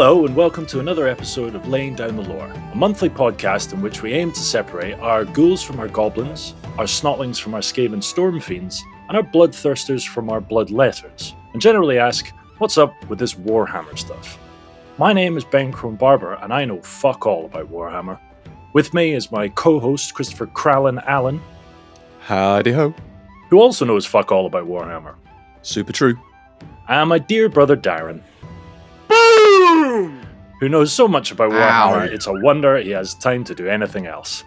Hello and welcome to another episode of Laying Down the Lore, a monthly podcast in which we aim to separate our ghouls from our goblins, our snotlings from our Skaven storm fiends, and our bloodthirsters from our bloodletters, and generally ask, what's up with this Warhammer stuff? My name is Ben Barber, and I know fuck all about Warhammer. With me is my co-host Christopher Krallen Allen. Howdy ho. Who also knows fuck all about Warhammer. Super true. And my dear brother Darren. Who knows so much about Warhammer, it's a wonder he has time to do anything else.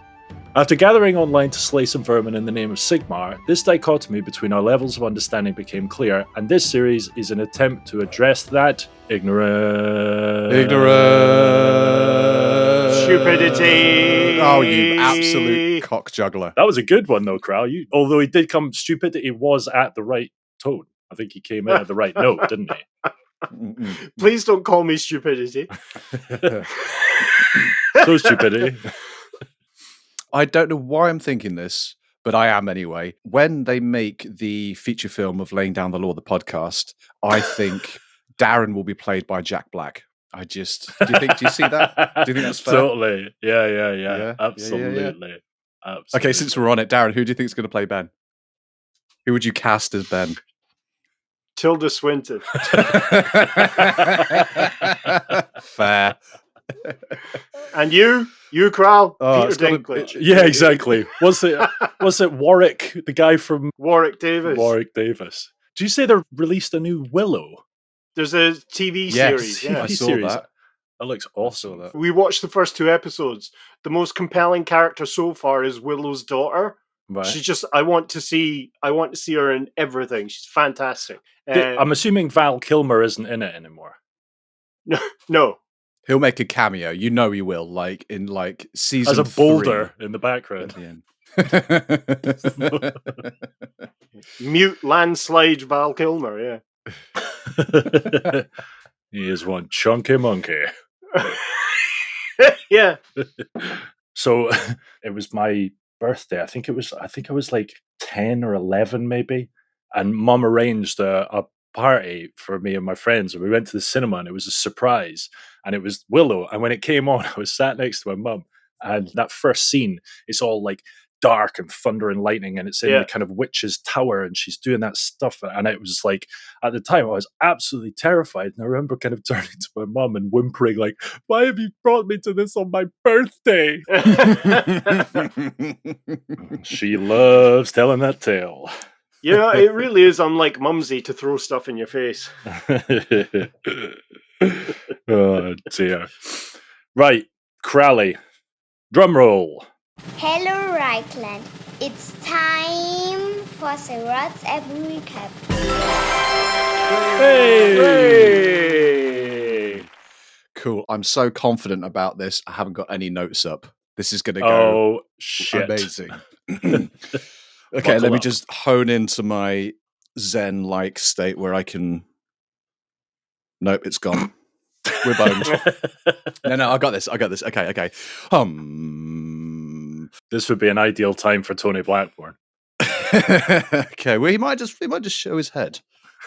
After gathering online to slay some vermin in the name of Sigmar, this dichotomy between our levels of understanding became clear, and this series is an attempt to address that ignorance. Stupidity. Oh, you absolute cock juggler. That was a good one though, Kral. Although he did come stupid, he was at the right tone. I think he came in at the right note, didn't he? Please don't call me stupidity. So stupidity. I don't know why I'm thinking this, but I am anyway. When they make the feature film of Laying Down the Law, the podcast, I think Darren will be played by Jack Black. Do you see that? Do you think that's fair? Totally. Yeah. Absolutely. Absolutely. Okay, since we're on it, Darren, who do you think is going to play Ben? Who would you cast as Ben? Tilda Swinton. Fair. And you Kral, Peter Dinklage. Yeah, exactly. Was it Warwick, the guy from Warwick Davis? Warwick Davis. Do you say they released a new Willow? There's a TV series. Yeah. I saw that. That looks awesome. We watched the first 2 episodes. The most compelling character so far is Willow's daughter. Right. She's just I want to see her in everything. She's fantastic. I'm assuming Val Kilmer isn't in it anymore. No. He'll make a cameo. You know he will, in season as a 3. boulder in the background. Mute landslide Val Kilmer, yeah. He is one chunky monkey. Yeah. So it was my birthday. I think I was like 10 or 11 maybe, and Mum arranged a party for me and my friends, and we went to the cinema, and it was a surprise, and it was Willow. And when it came on, I was sat next to my mum, and that first scene, it's all like dark and thunder and lightning, and it's in the kind of witch's tower, and she's doing that stuff, and it was like, at the time I was absolutely terrified, and I remember kind of turning to my mum and whimpering like, why have you brought me to this on my birthday? She loves telling that tale. Yeah, it really is unlike Mumsy to throw stuff in your face. Oh dear. Right, Crowley, drum roll. Hello, Reichland. It's time for Sirot's Ebu Recap. Hey! Cool. I'm so confident about this. I haven't got any notes up. This is going to go amazing. Okay, let me just hone into my Zen-like state where I can... Nope, it's gone. We're boned. No, I got this. Okay. This would be an ideal time for Tony Blackburn. Okay, well, he might just show his head.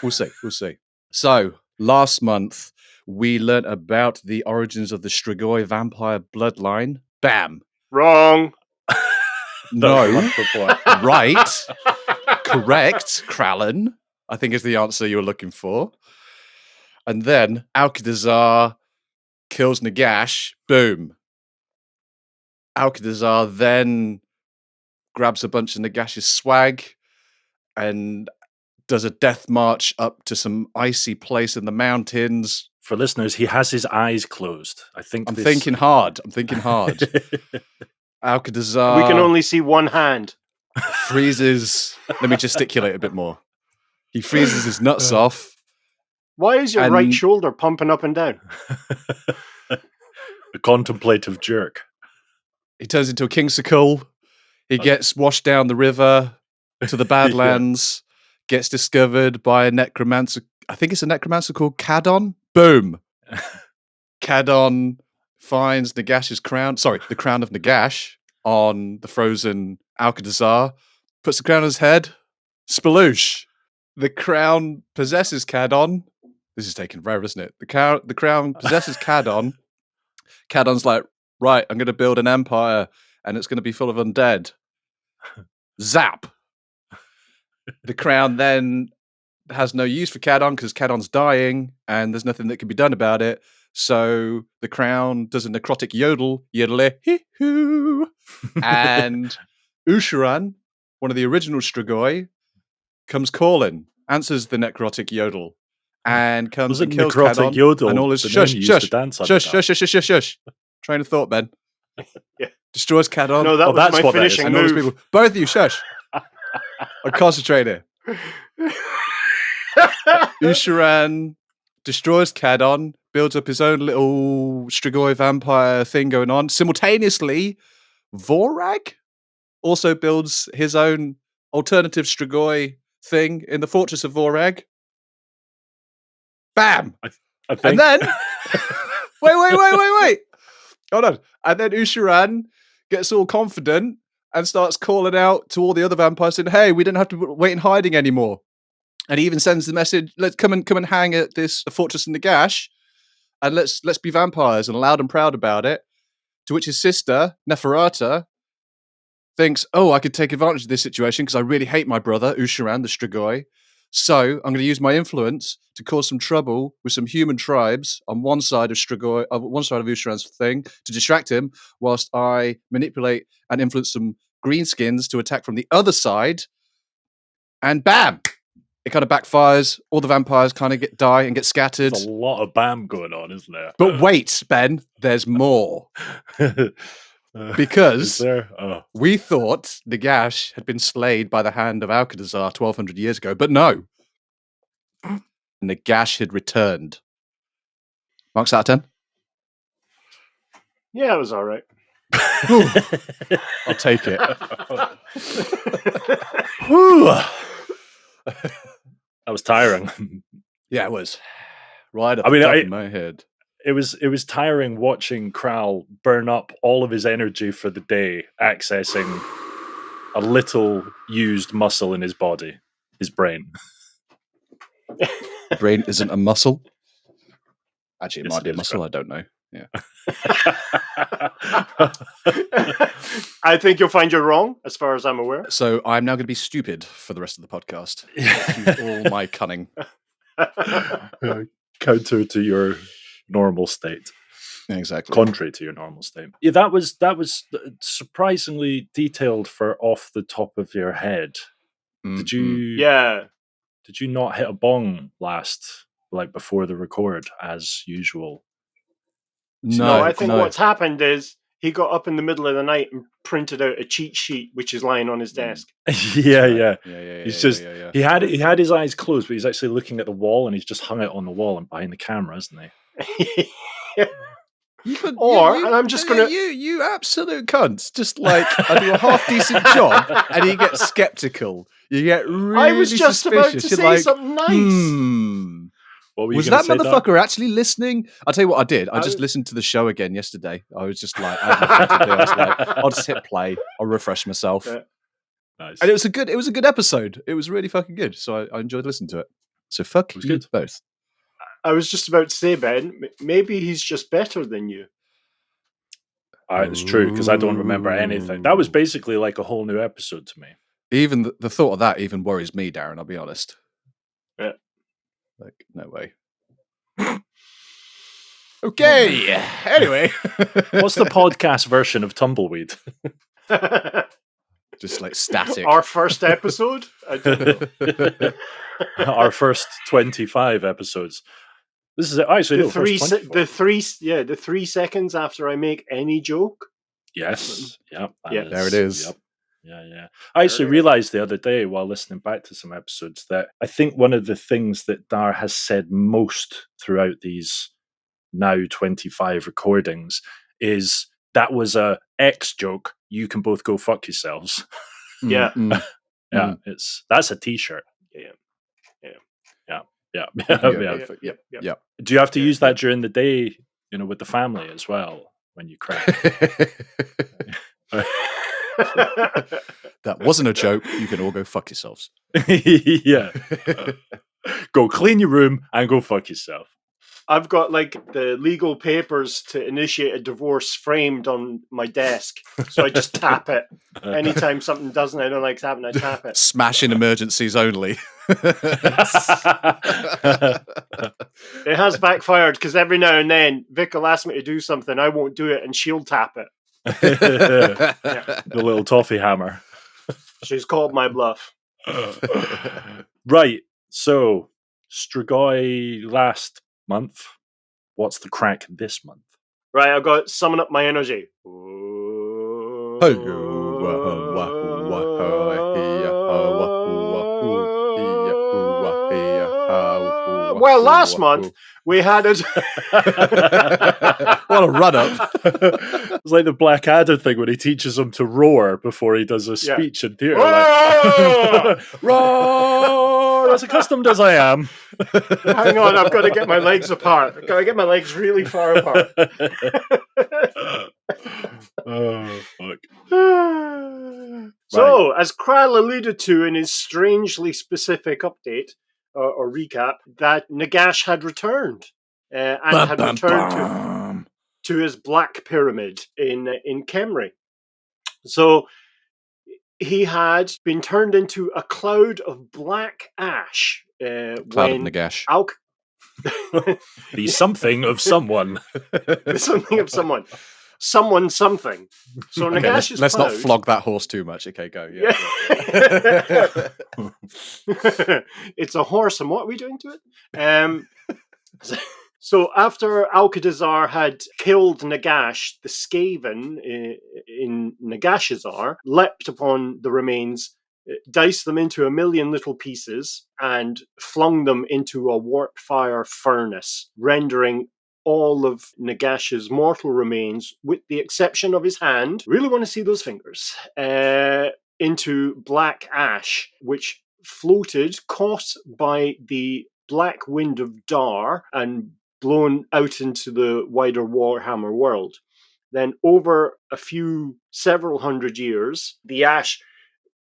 We'll see. So, last month, we learnt about the origins of the Strigoi vampire bloodline. Bam! Wrong. No. Right. Correct, Krallen, I think is the answer you were looking for. And then Alcadazar kills Nagash. Boom. Alcadazar then grabs a bunch of Nagash's swag and does a death march up to some icy place in the mountains. For listeners, he has his eyes closed. I'm thinking hard. Alcadazar... We can only see one hand. Freezes... Let me gesticulate a bit more. He freezes his nuts off. Why is your right shoulder pumping up and down? A contemplative jerk. He turns into a kingsicle. He gets washed down the river to the Badlands. Gets discovered by a necromancer. I think it's a necromancer called Cadon. Boom. Cadon finds Nagash's crown. Sorry, the crown of Nagash on the frozen Alcadazar. Puts the crown on his head. Spaloosh. The crown possesses Cadon. This is taken forever, isn't it? The crown possesses Cadon. Cadon's like, right, I'm going to build an empire, and it's going to be full of undead. Zap! The crown then has no use for Cadon because Cadon's dying, and there's nothing that can be done about it. So the crown does a necrotic yodel, yodel-hee-hoo, and Usharan, one of the original Strigoi, comes calling, answers the necrotic yodel, and comes and kills necrotic Cadon. yodel And all his the shush, name used to shush, dance under shush, that? shush, shush, shush, shush. Train of thought, Ben. Yeah. Destroys Cadon. No, that Oh, was that's my what that is. finishing and all these move. people. Both of you, shush. I'm concentrating. Usharan destroys Cadon, builds up his own little Strigoi vampire thing going on. Simultaneously, Vorag also builds his own alternative Strigoi thing in the Fortress of Vorag. Bam! I think. And then, wait. Hold on. And then Usharan gets all confident and starts calling out to all the other vampires saying, hey, we don't have to wait in hiding anymore. And he even sends the message, let's come and hang at this fortress in Nagash, and let's be vampires, and loud and proud about it. To which his sister, Neferata, thinks, oh, I could take advantage of this situation because I really hate my brother, Usharan, the Strigoi. So I'm going to use my influence to cause some trouble with some human tribes on one side of Strigoi, one side of Usharan's thing, to distract him, whilst I manipulate and influence some greenskins to attack from the other side. And bam! It kind of backfires. All the vampires kind of die and get scattered. There's a lot of BAM going on, isn't there? But wait, Ben, there's more. Because Is there? Oh. we thought Nagash had been slayed by the hand of Alcatazar 1200 years ago, but no. Nagash had returned. Marks out of 10? Yeah, it was all right. I'll take it. That was tiring. Yeah, it was. Right up I mean, the top of my head. It was tiring watching Kral burn up all of his energy for the day, accessing a little used muscle in his body, his brain. Brain isn't a muscle. Actually, it Yes, might be a it is, muscle. bro. I don't know. Yeah. I think you'll find you're wrong, as far as I'm aware. So I'm now going to be stupid for the rest of the podcast. Use all my cunning. Counter to your normal state. Exactly. Contrary to your normal state. Yeah, that was surprisingly detailed for off the top of your head. Did you? Yeah. Did you not hit a bong last, like before the record, as usual? No, I think what's happened is he got up in the middle of the night and printed out a cheat sheet, which is lying on his desk. Yeah. He's He's he had his eyes closed, but he's actually looking at the wall, and he's just hung it on the wall and behind the camera, isn't he? And I'm just gonna you absolute cunts. Just like I do a half decent job, and you get skeptical. You get really I was just suspicious. about to You're say like, something nice. What were you Was gonna that say, motherfucker actually listening? I'll tell you what I did. I just listened to the show again yesterday. I was just like, I was like, I'll just hit play. I'll refresh myself. Yeah. Nice. And it was a good episode. It was really fucking good. So I enjoyed listening to it. So fuck It was you good. both. I was just about to say, Ben, maybe he's just better than you. It's true, because I don't remember anything. That was basically like a whole new episode to me. Even the thought of that even worries me, Darren. I'll be honest. Yeah. Like, no way. Okay. Anyway. What's the podcast version of Tumbleweed? Just like static. Our first episode? I don't know. Our first 25 episodes. This is actually the 3 seconds after I make any joke. Yes. Yep. There it is. Yep. Yeah. I actually realized the other day while listening back to some episodes that I think one of the things that Dhar has said most throughout these now 25 recordings is that was a X joke. You can both go fuck yourselves. Yeah. That's a t-shirt. Yeah. Do you have to use that during the day, with the family as well when you crack? That wasn't a joke. You can all go fuck yourselves. Yeah. Go clean your room and go fuck yourself. I've got like the legal papers to initiate a divorce framed on my desk. So I just tap it. Anytime something doesn't, I don't like happening, I tap it. Smash in emergencies only. It has backfired because every now and then Vic will ask me to do something, I won't do it, and she'll tap it. The little toffee hammer. She's called my bluff. Right, so Strigoi last month. What's the crack this month? Right, I've got summon up my energy. Well, last month we had it. What a run up. It's like the Blackadder thing when he teaches him to roar before he does a speech in theatre. Roar! As accustomed as I am. Hang on, I've got to get my legs apart. I've got to get my legs really far apart. Oh, fuck. So, as Kral alluded to in his strangely specific update, or recap, that Nagash had returned and had returned to his Black Pyramid in Khemri. So he had been turned into a cloud of black ash. Cloud of Nagash. The something of someone. The something of someone. Someone something. So Okay, Nagash's let's cloud, not flog that horse too much. Okay, go. Yeah. It's a horse, and what are we doing to it? So after Alcadazar had killed Nagash, the Skaven in Nagashazar leapt upon the remains, diced them into a million little pieces, and flung them into a warp fire furnace, rendering all of Nagash's mortal remains, with the exception of his hand, really want to see those fingers, into black ash, which floated, caught by the black wind of Dhar, and blown out into the wider Warhammer world. Then over several hundred years, the ash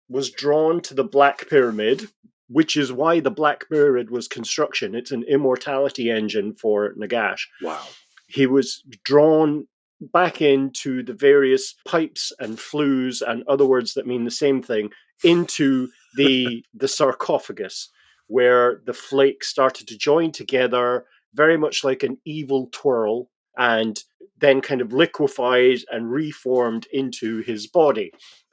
was drawn to the Black Pyramid, which is why the Black Pyramid was construction. It's an immortality engine for Nagash. Wow. He was drawn back into the various pipes and flues and other words that mean the same thing into the sarcophagus, where the flakes started to join together, very much like an evil twirl, and then kind of liquefied and reformed into his body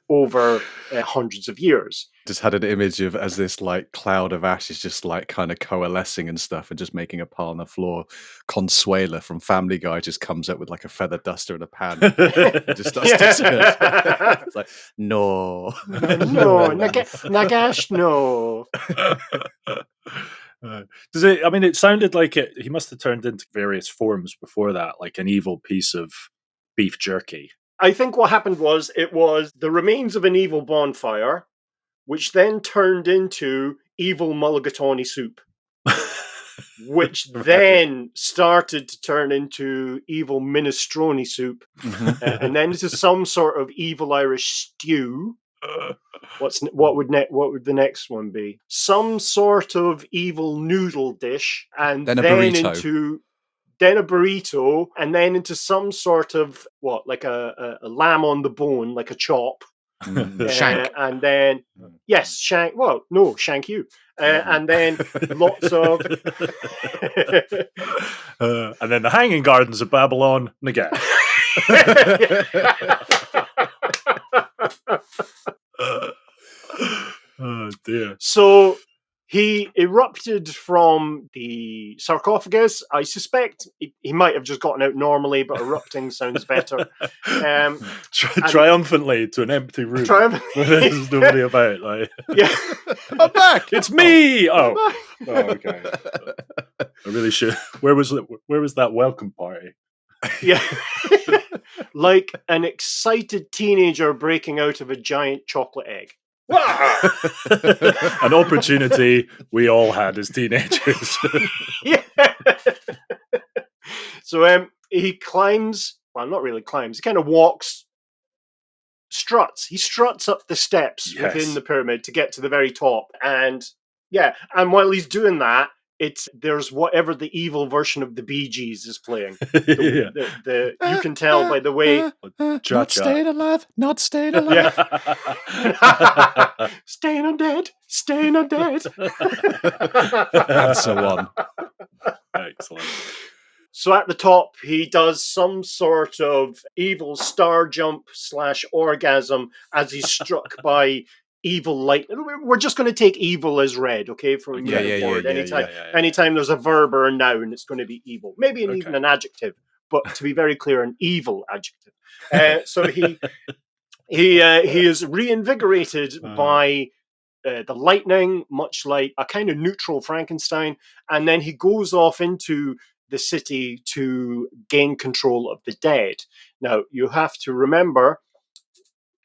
over hundreds of years. Just had an image of as this like cloud of ash is just like kind of coalescing and stuff and just making a pile on the floor. Consuela from Family Guy just comes up with like a feather duster and a pan. And just starts it's like, no. No, Nagash, no. Does it? I mean, it sounded like it. He must have turned into various forms before that, like an evil piece of beef jerky. I think what happened was it was the remains of an evil bonfire, which then turned into evil mulligatawny soup, which then started to turn into evil minestrone soup, and then into some sort of evil Irish stew. What would the next one be? Some sort of evil noodle dish, and then a burrito, and then into some sort of like a lamb on the bone, like a chop. Shank. And then shank. Well, no, shank you. And then lots of and then the Hanging Gardens of Babylon, Nagash. Oh dear. So he erupted from the sarcophagus. I suspect he might have just gotten out normally, but erupting sounds better. Triumphantly to an empty room. There's nobody about. Like, yeah, I'm back. It's me. Oh, okay. I really should. Where was that welcome party? Yeah, like an excited teenager breaking out of a giant chocolate egg. An opportunity we all had as teenagers. Yeah. So he climbs, well, not really climbs, he kind of struts. He struts up the steps within the pyramid to get to the very top, and Yeah, and while he's doing that, there's whatever the evil version of the Bee Gees is playing. You can tell by the way. Not staying alive, not staying alive. Yeah. Staying undead, staying undead. And so on. Excellent. So at the top, he does some sort of evil star jump / orgasm as he's struck by evil light. We're just going to take evil as red, okay? From moving forward. Anytime there's a verb or a noun, it's going to be evil. Maybe even an adjective, but to be very clear, an evil adjective. So he is reinvigorated by the lightning, much like a kind of neutral Frankenstein, and then he goes off into the city to gain control of the dead. Now, you have to remember,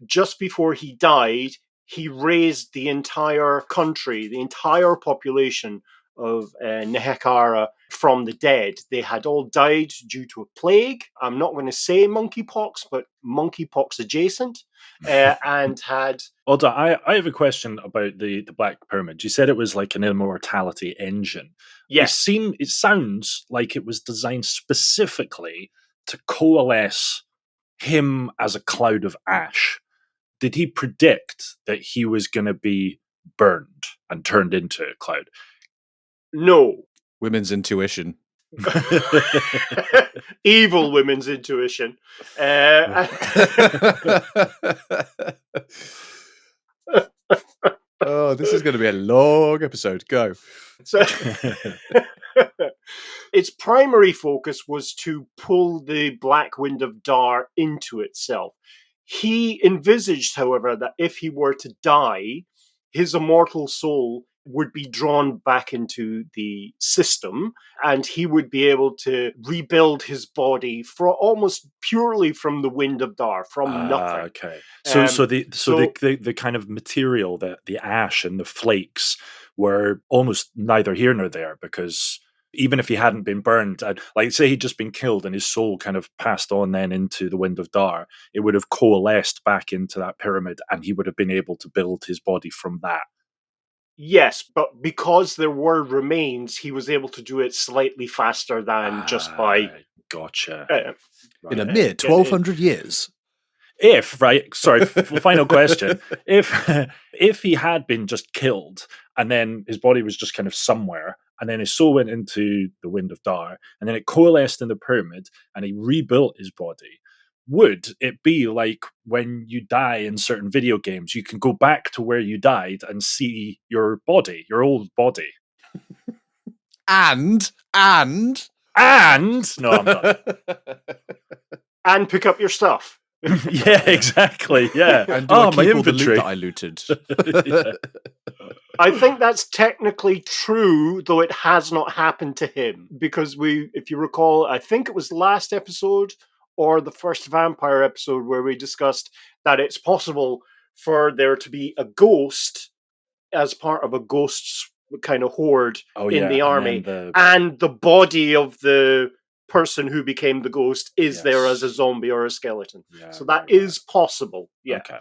just before he died, he raised the entire country, the entire population of Nehekara from the dead. They had all died due to a plague. I'm not going to say monkeypox, but monkeypox adjacent, and had... Hold on, I have a question about the Black Pyramid. You said it was like an immortality engine. Yes. It sounds like it was designed specifically to coalesce him as a cloud of ash. Did he predict that he was going to be burned and turned into a cloud? No. Women's intuition. Evil women's intuition. Oh, this is going to be a long episode. Go. So, its primary focus was to pull the Black Wind of Dhar into itself. He envisaged, however, that if he were to die, his immortal soul would be drawn back into the system, and he would be able to rebuild his body almost purely from the Wind of Dhar, from nothing. Okay. So the kind of material, the ash and the flakes were almost neither here nor there, because even if he hadn't been burned, like say he'd just been killed and his soul kind of passed on then into the Wind of Dhar, it would have coalesced back into that pyramid and he would have been able to build his body from that. Yes, but because there were remains, he was able to do it slightly faster than just by... Gotcha. In a mere 1,200 years. Final question. If he had been just killed and then his body was just kind of somewhere and then his soul went into the Wind of Dhar and then it coalesced in the pyramid and he rebuilt his body, would it be like when you die in certain video games, you can go back to where you died and see your body, your old body? And no, I'm done. And pick up your stuff. Yeah, exactly. Yeah. And my inventory that I looted. Yeah. I think that's technically true, though it has not happened to him. Because if you recall, I think it was last episode or the first vampire episode where we discussed that it's possible for there to be a ghost as part of a ghost's kind of horde in the army, and the body of the person who became the ghost is there as a zombie or a skeleton. Yeah, so that is possible. Yeah. Okay.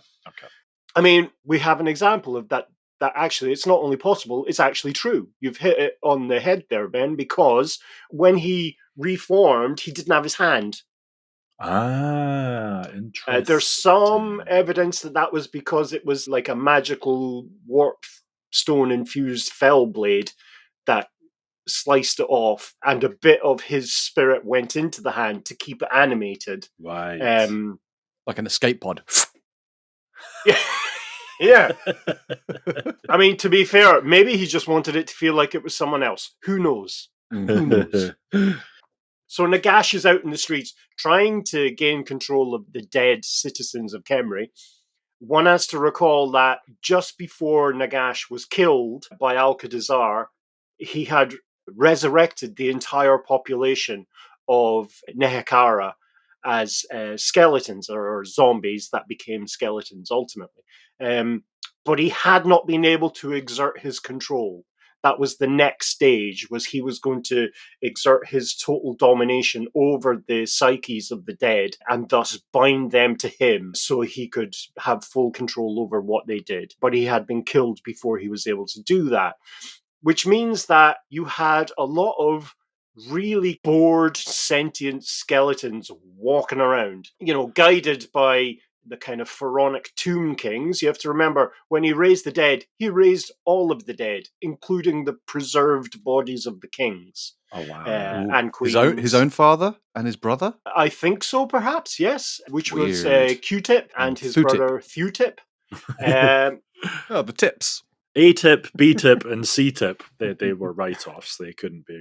I mean, we have an example of that actually it's not only possible, it's actually true. You've hit it on the head there, Ben, because when he reformed, he didn't have his hand. Interesting. There's some evidence that was because it was like a magical warpstone infused fell blade that sliced it off, and a bit of his spirit went into the hand to keep it animated. Right. Like an escape pod. Yeah. I mean, to be fair, maybe he just wanted it to feel like it was someone else. Who knows? Who knows? So Nagash is out in the streets trying to gain control of the dead citizens of Khemri. One has to recall that just before Nagash was killed by Alcadazar, he had resurrected the entire population of Nehekara as skeletons or zombies that became skeletons ultimately. But he had not been able to exert his control. That was the next stage, was he was going to exert his total domination over the psyches of the dead and thus bind them to him so he could have full control over what they did. But he had been killed before he was able to do that. which means that you had a lot of really bored, sentient skeletons walking around, guided by the kind of pharaonic tomb kings. You have to remember, when he raised the dead, he raised all of the dead, including the preserved bodies of the kings. Oh, wow. And queens. His own father and his brother? I think so, perhaps, yes. Which was Weird. Q-Tip and his Thutip. brother Thutip. Oh, the tips. A-tip, B-tip, and C-tip, they were write-offs. They couldn't be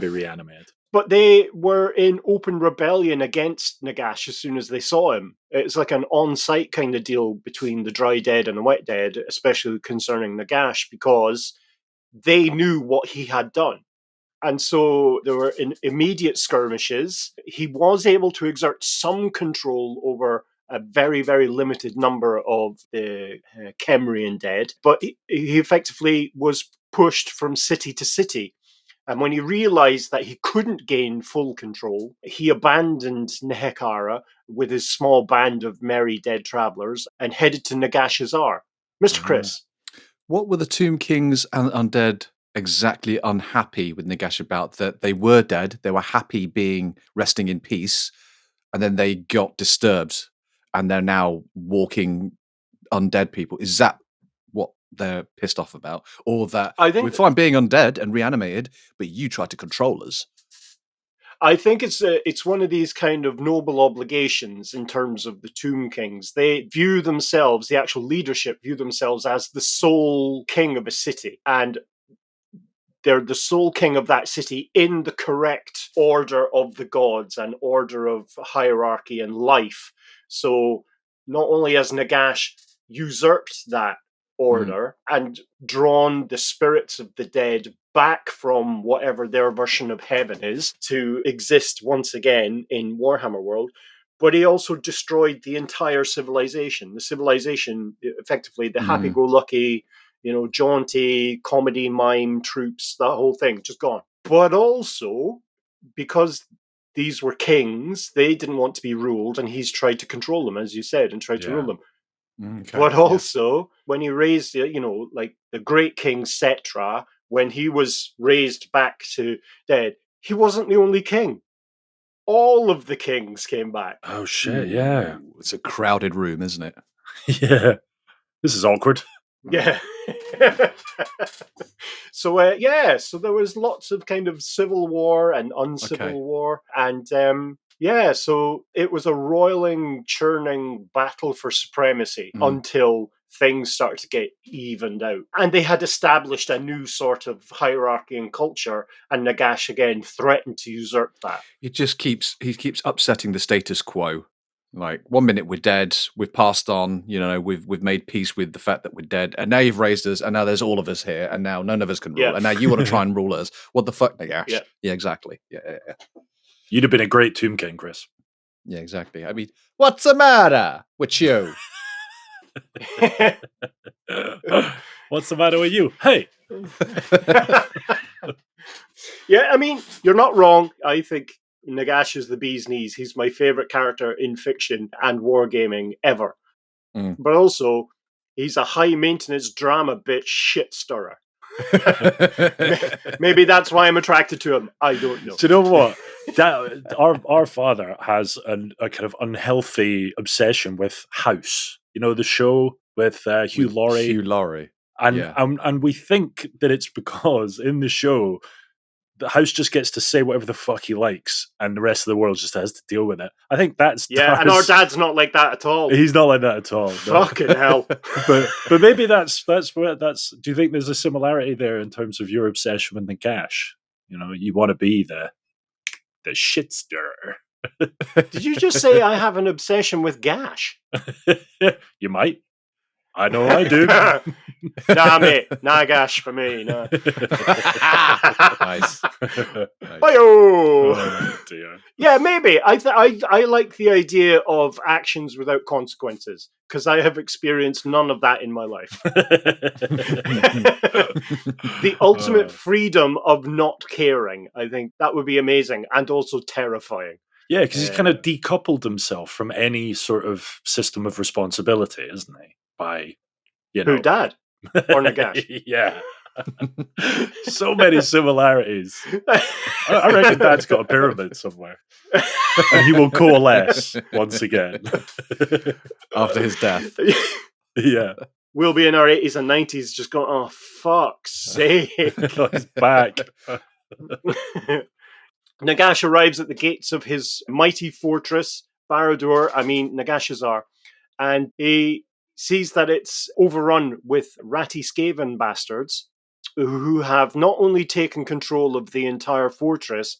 reanimated. But they were in open rebellion against Nagash as soon as they saw him. It's like an on-site kind of deal between the dry dead and the wet dead, especially concerning Nagash, because they knew what he had done. And so there were immediate skirmishes. He was able to exert some control over a very, very limited number of the Kemrian dead, but he effectively was pushed from city to city. And when he realized that he couldn't gain full control, he abandoned Nehekara with his small band of merry dead travelers and headed to Nagashazar. Mr. Chris. What were the Tomb Kings and Undead exactly unhappy with Nagash about? That they were dead, they were happy resting in peace, and then they got disturbed, and they're now walking undead people. Is that what they're pissed off about? Or that we're fine being undead and reanimated, but you tried to control us? I think it's one of these kind of noble obligations in terms of the Tomb Kings. They view themselves, the actual leadership view themselves as the sole king of a city, and they're the sole king of that city in the correct order of the gods and order of hierarchy and life. So not only has Nagash usurped that order and drawn the spirits of the dead back from whatever their version of heaven is to exist once again in Warhammer World, but he also destroyed the entire civilization. The civilization, effectively, the happy-go-lucky, jaunty, comedy, mime, troops, that whole thing, just gone. But also, because these were kings, they didn't want to be ruled, and he's tried to control them, as you said, and tried to rule them. Okay, but also, when he raised, like the great king Setra, when he was raised back to dead, he wasn't the only king. All of the kings came back. Oh, shit, yeah. It's a crowded room, isn't it? Yeah. This is awkward. Yeah. So there was lots of kind of civil war and uncivil war, and so it was a roiling, churning battle for supremacy until things started to get evened out, and they had established a new sort of hierarchy and culture, and Nagash again threatened to usurp that. He keeps upsetting the status quo. Like, 1 minute we're dead, we've passed on, we've made peace with the fact that we're dead, and now you've raised us, and now there's all of us here, and now none of us can rule, and now you want to try and rule us. What the fuck, Nagash? Yeah, exactly. Yeah. You'd have been a great Tomb King, Chris. Yeah, exactly. I mean, what's the matter with you? What's the matter with you? Hey! Yeah, I mean, you're not wrong. I think Nagash is the bee's knees. He's my favorite character in fiction and wargaming ever. But also, he's a high-maintenance drama bitch shit stirrer. Maybe that's why I'm attracted to him. I don't know. Do you know what? Our father has a kind of unhealthy obsession with House. The show with Hugh Laurie. Hugh Laurie. And we think that it's because in the show, the House just gets to say whatever the fuck he likes, and the rest of the world just has to deal with it. I think that's and our dad's not like that at all. He's not like that at all. No. Fucking hell! but maybe that's where that's. Do you think there's a similarity there in terms of your obsession with Nagash? You want to be the shit stirrer. Did you just say I have an obsession with Gash? You might. I know I do. Nah, mate. Nagash for me. No. Nice. Oh, dear. Yeah, maybe. I like the idea of actions without consequences, because I have experienced none of that in my life. The ultimate freedom of not caring. I think that would be amazing and also terrifying. Yeah, because he's kind of decoupled himself from any sort of system of responsibility, isn't he? By, Who, Dad? Or Nagash? Yeah. So many similarities. I reckon Dad's got a pyramid somewhere. And he will coalesce once again. After his death. Yeah. We'll be in our 80s and 90s just going, oh, fuck's sake. He's back. Nagash arrives at the gates of his mighty fortress, Nagashazar, and he sees that it's overrun with ratty Skaven bastards who have not only taken control of the entire fortress,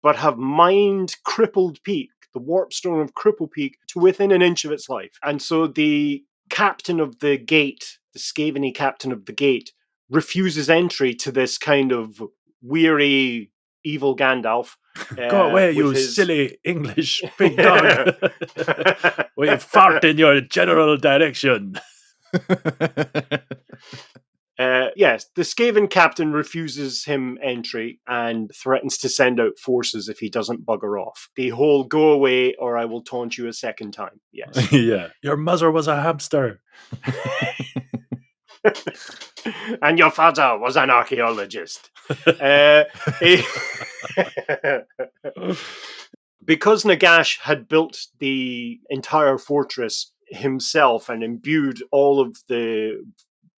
but have mined Crippled Peak, the warpstone of Crippled Peak, to within an inch of its life. And so the captain of the gate, the Skaven-y captain of the gate, refuses entry to this kind of weary, evil Gandalf. Go away, you silly English big dog. We fart in your general direction. Yes, the Skaven captain refuses him entry and threatens to send out forces if he doesn't bugger off. The whole go away or I will taunt you a second time. Yes. Yeah. Your mother was a hamster. And your father was an archaeologist. Because Nagash had built the entire fortress himself and imbued all of the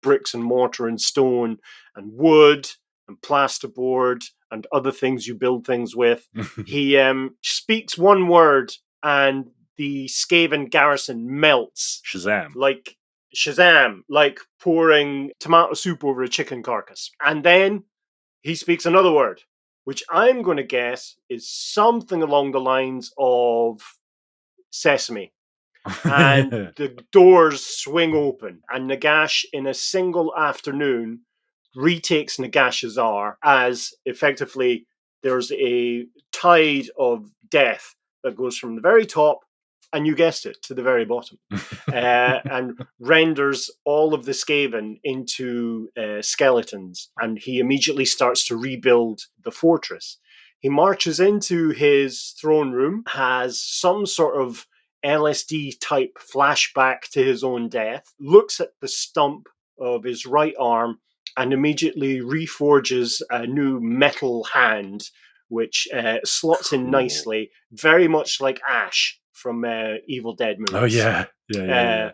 bricks and mortar and stone and wood and plasterboard and other things you build things with, he speaks one word and the Skaven garrison melts. Shazam. Like Shazam, like pouring tomato soup over a chicken carcass. And then he speaks another word, which I'm going to guess is something along the lines of sesame. And the doors swing open, and Nagash, in a single afternoon, retakes Nagashazar as effectively there's a tide of death that goes from the very top, and you guessed it, to the very bottom, and renders all of the Skaven into skeletons, and he immediately starts to rebuild the fortress. He marches into his throne room, has some sort of LSD-type flashback to his own death, looks at the stump of his right arm, and immediately reforges a new metal hand, which slots in nicely, very much like Ash from Evil Dead movies. Oh, yeah. Yeah.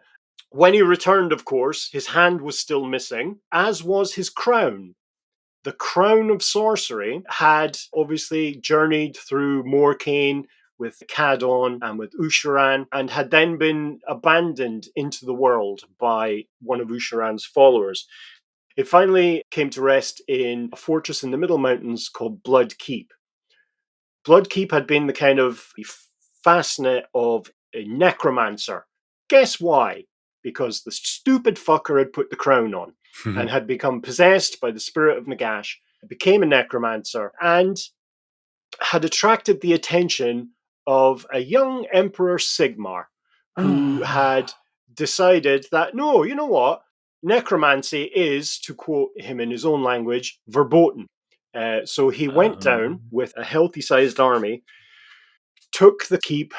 When he returned, of course, his hand was still missing, as was his crown. The Crown of Sorcery had obviously journeyed through Morcaine with Cadon and with Usharan, and had then been abandoned into the world by one of Usharan's followers. It finally came to rest in a fortress in the Middle Mountains called Blood Keep. Blood Keep had been the kind of fastnet of a necromancer. Guess why? Because the stupid fucker had put the crown on and had become possessed by the spirit of Nagash, became a necromancer, and had attracted the attention of a young Emperor Sigmar, who had decided that, no, you know what? Necromancy is, to quote him in his own language, verboten. So he went down with a healthy-sized army, took the keep,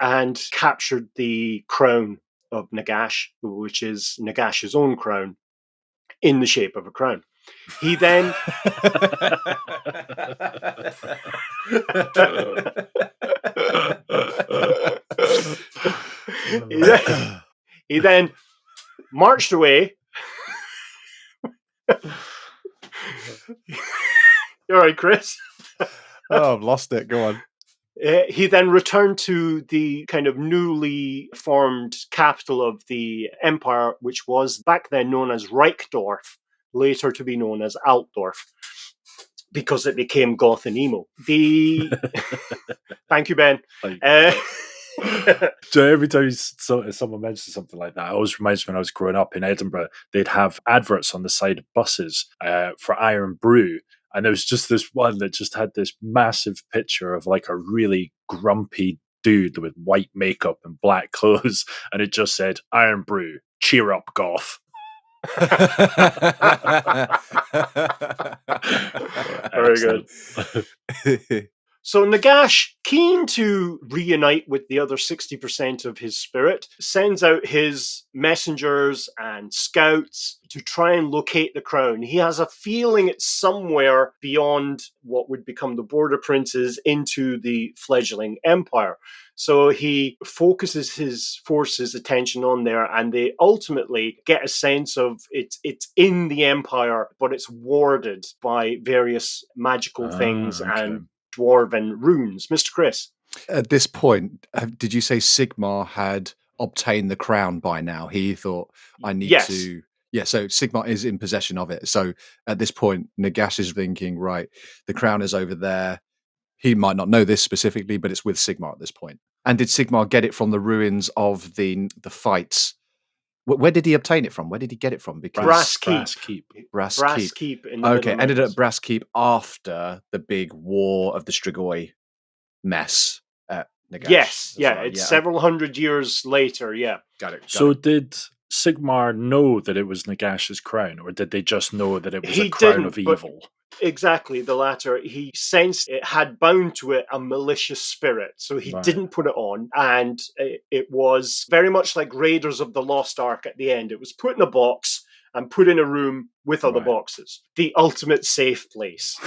and captured the crown of Nagash, which is Nagash's own crown, in the shape of a crown. He then... he then marched away. You all right, Chris? Oh, I've lost it. Go on. He then returned to the kind of newly formed capital of the empire, which was back then known as Reichdorf, later to be known as Altdorf, because it became goth and emo. Thank you, Ben. So every time someone mentions something like that, it always reminds me when I was growing up in Edinburgh, they'd have adverts on the side of buses for Iron Brew. And there was just this one that just had this massive picture of like a really grumpy dude with white makeup and black clothes. And it just said, Iron Brew, cheer up, goth. Very good. So Nagash, keen to reunite with the other 60% of his spirit, sends out his messengers and scouts to try and locate the crown. He has a feeling it's somewhere beyond what would become the border princes into the fledgling empire. So he focuses his forces' attention on there, and they ultimately get a sense of it's in the empire, but it's warded by various magical things and dwarven runes. Mr. Chris. At this point, did you say Sigmar had obtained the crown by now? He thought, I need to... Yeah, so Sigmar is in possession of it. So at this point, Nagash is thinking, right, the crown is over there. He might not know this specifically, but it's with Sigmar at this point. And did Sigmar get it from the ruins of the fights? Where did he obtain it from? Where did he get it from? Because Brass Keep. Brass Keep. Okay, ended at Brass Keep after the big war of the Strigoi mess at Nagash. Yes, it's several hundred years later, Got it. So did Sigmar know that it was Nagash's crown, or did they just know that it was a crown of evil? Exactly, the latter. He sensed it had bound to it a malicious spirit, so he didn't put it on, and it was very much like Raiders of the Lost Ark at the end. It was put in a box and put in a room with other boxes. The ultimate safe place.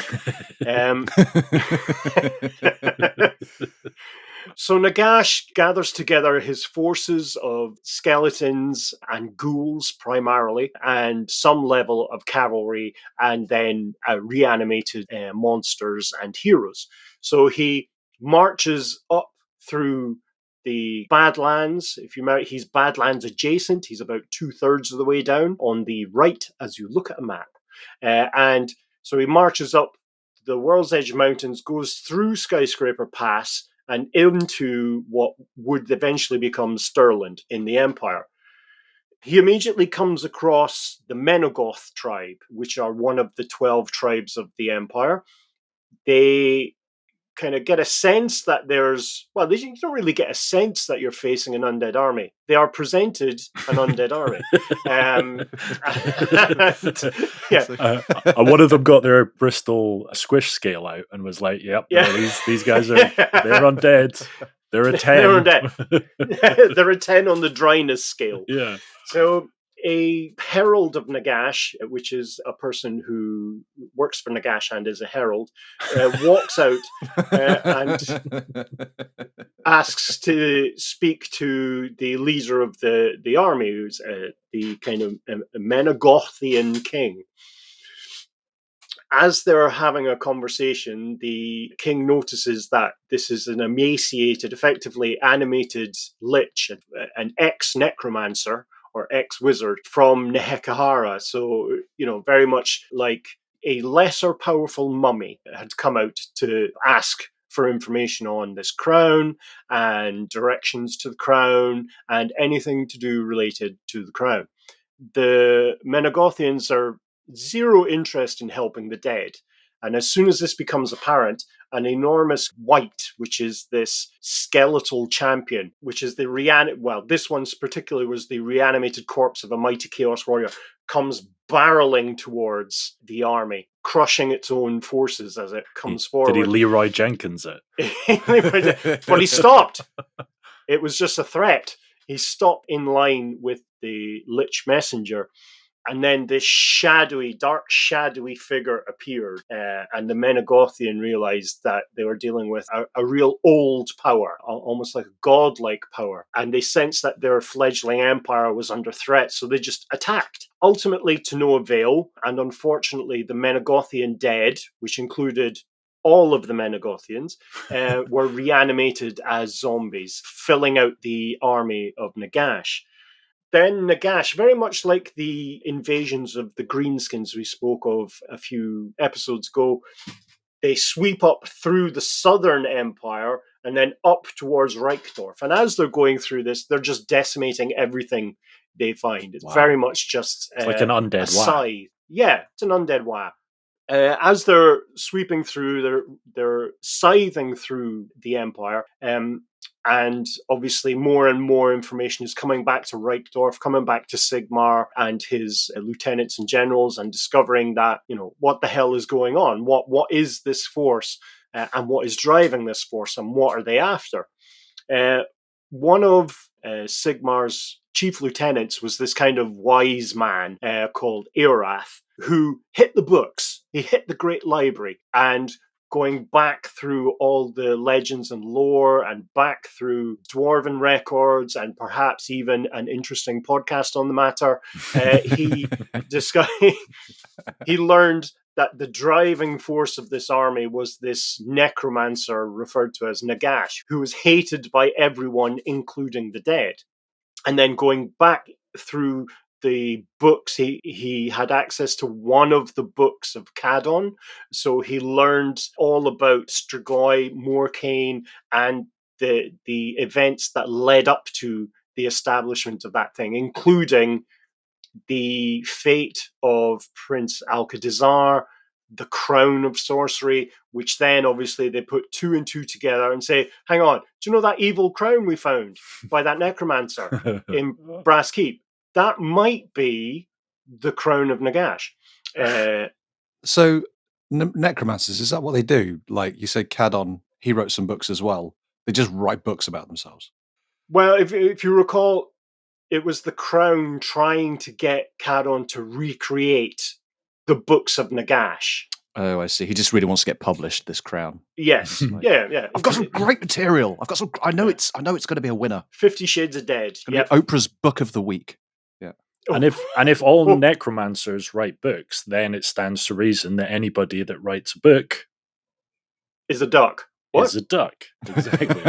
So Nagash gathers together his forces of skeletons and ghouls primarily, and some level of cavalry, and then reanimated monsters and heroes. So he marches up through the Badlands. If you remember, he's Badlands adjacent. He's about 2/3 of the way down on the right as you look at a map. And so he marches up the World's Edge Mountains, goes through Skyscraper Pass, and into what would eventually become Stirland in the Empire. He immediately comes across the Menegoth tribe, which are one of the 12 tribes of the Empire. They kind of get a sense that you don't really get a sense that you're facing an undead army. They are presented an undead army. One of them got their Bristol squish scale out and was like, "Yep, these guys they're undead. They're a 10. They're undead. They're a 10 on the dryness scale." Yeah. So a herald of Nagash, which is a person who works for Nagash and is a herald, walks out and asks to speak to the leader of the army, who's the kind of Menegothian king. As they're having a conversation, the king notices that this is an emaciated, effectively animated lich, an ex-necromancer, or ex-wizard from Nehekahara. So, very much like a lesser powerful mummy had come out to ask for information on this crown and directions to the crown and anything to do related to the crown. The Menegothians are zero interest in helping the dead. And as soon as this becomes apparent, an enormous wight, which is this skeletal champion, which is this one's particularly was the reanimated corpse of a mighty chaos warrior, comes barreling towards the army, crushing its own forces as it comes forward. Did he Leroy Jenkins it? But he stopped. It was just a threat. He stopped in line with the Lich Messenger. And then this dark, shadowy figure appeared, and the Menegothian realized that they were dealing with a real old power, almost like a godlike power. And they sensed that their fledgling empire was under threat, so they just attacked. Ultimately, to no avail, and unfortunately, the Menegothian dead, which included all of the Menegothians, were reanimated as zombies, filling out the army of Nagash. Then Nagash, very much like the invasions of the Greenskins we spoke of a few episodes ago, they sweep up through the southern empire and then up towards Reichdorf. And as they're going through this, they're just decimating everything they find. It's very much just it's like an undead scythe. Yeah, it's an undead Wa. As they're sweeping through, they're scything through the empire. And obviously more and more information is coming back to Reichdorf, coming back to Sigmar and his lieutenants and generals, and discovering that, what the hell is going on? What is this force and what is driving this force and what are they after. One of Sigmar's chief lieutenants was this kind of wise man called Eorath, who hit the books. He hit the Great Library, and going back through all the legends and lore and back through dwarven records and perhaps even an interesting podcast on the matter, he learned that the driving force of this army was this necromancer referred to as Nagash, who was hated by everyone, including the dead. And then going back through the books, he had access to one of the books of Cadon. So he learned all about Strigoi, Morkane, and the events that led up to the establishment of that thing, including the fate of Prince Alcadizar, the Crown of Sorcery, which then obviously they put 2 and 2 together and say, hang on, do you know that evil crown we found by that necromancer in Brass Keep? That might be the Crown of Nagash. So necromancers, is that what they do? Like you said, Cadon, he wrote some books as well. They just write books about themselves. Well, if you recall, it was the Crown trying to get Cadon to recreate the books of Nagash. Oh, I see. He just really wants to get published, this Crown. Yes. Yeah. I've got some great material. I know it's going to be a winner. 50 Shades of Dead. Yep. Oprah's Book of the Week. Yeah. And if all necromancers write books, then it stands to reason that anybody that writes a book is a duck. What? Is a duck. Exactly.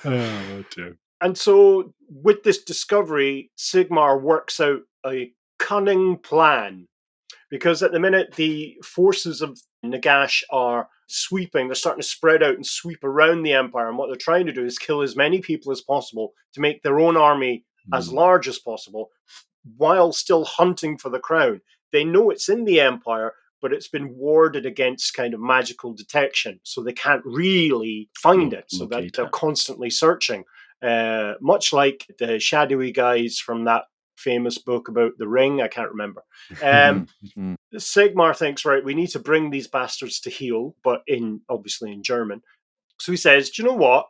Oh, dear. And so with this discovery, Sigmar works out a cunning plan, because at the minute the forces of Nagash are sweeping. They're starting to spread out and sweep around the empire, and what they're trying to do is kill as many people as possible to make their own army as large as possible, while still hunting for the crown. They know it's in the empire, but it's been warded against kind of magical detection, so they can't really find it. So that they're constantly searching, much like the shadowy guys from that famous book about the ring. I can't remember. Sigmar thinks, right, we need to bring these bastards to heel, but obviously in German. So he says, do you know what?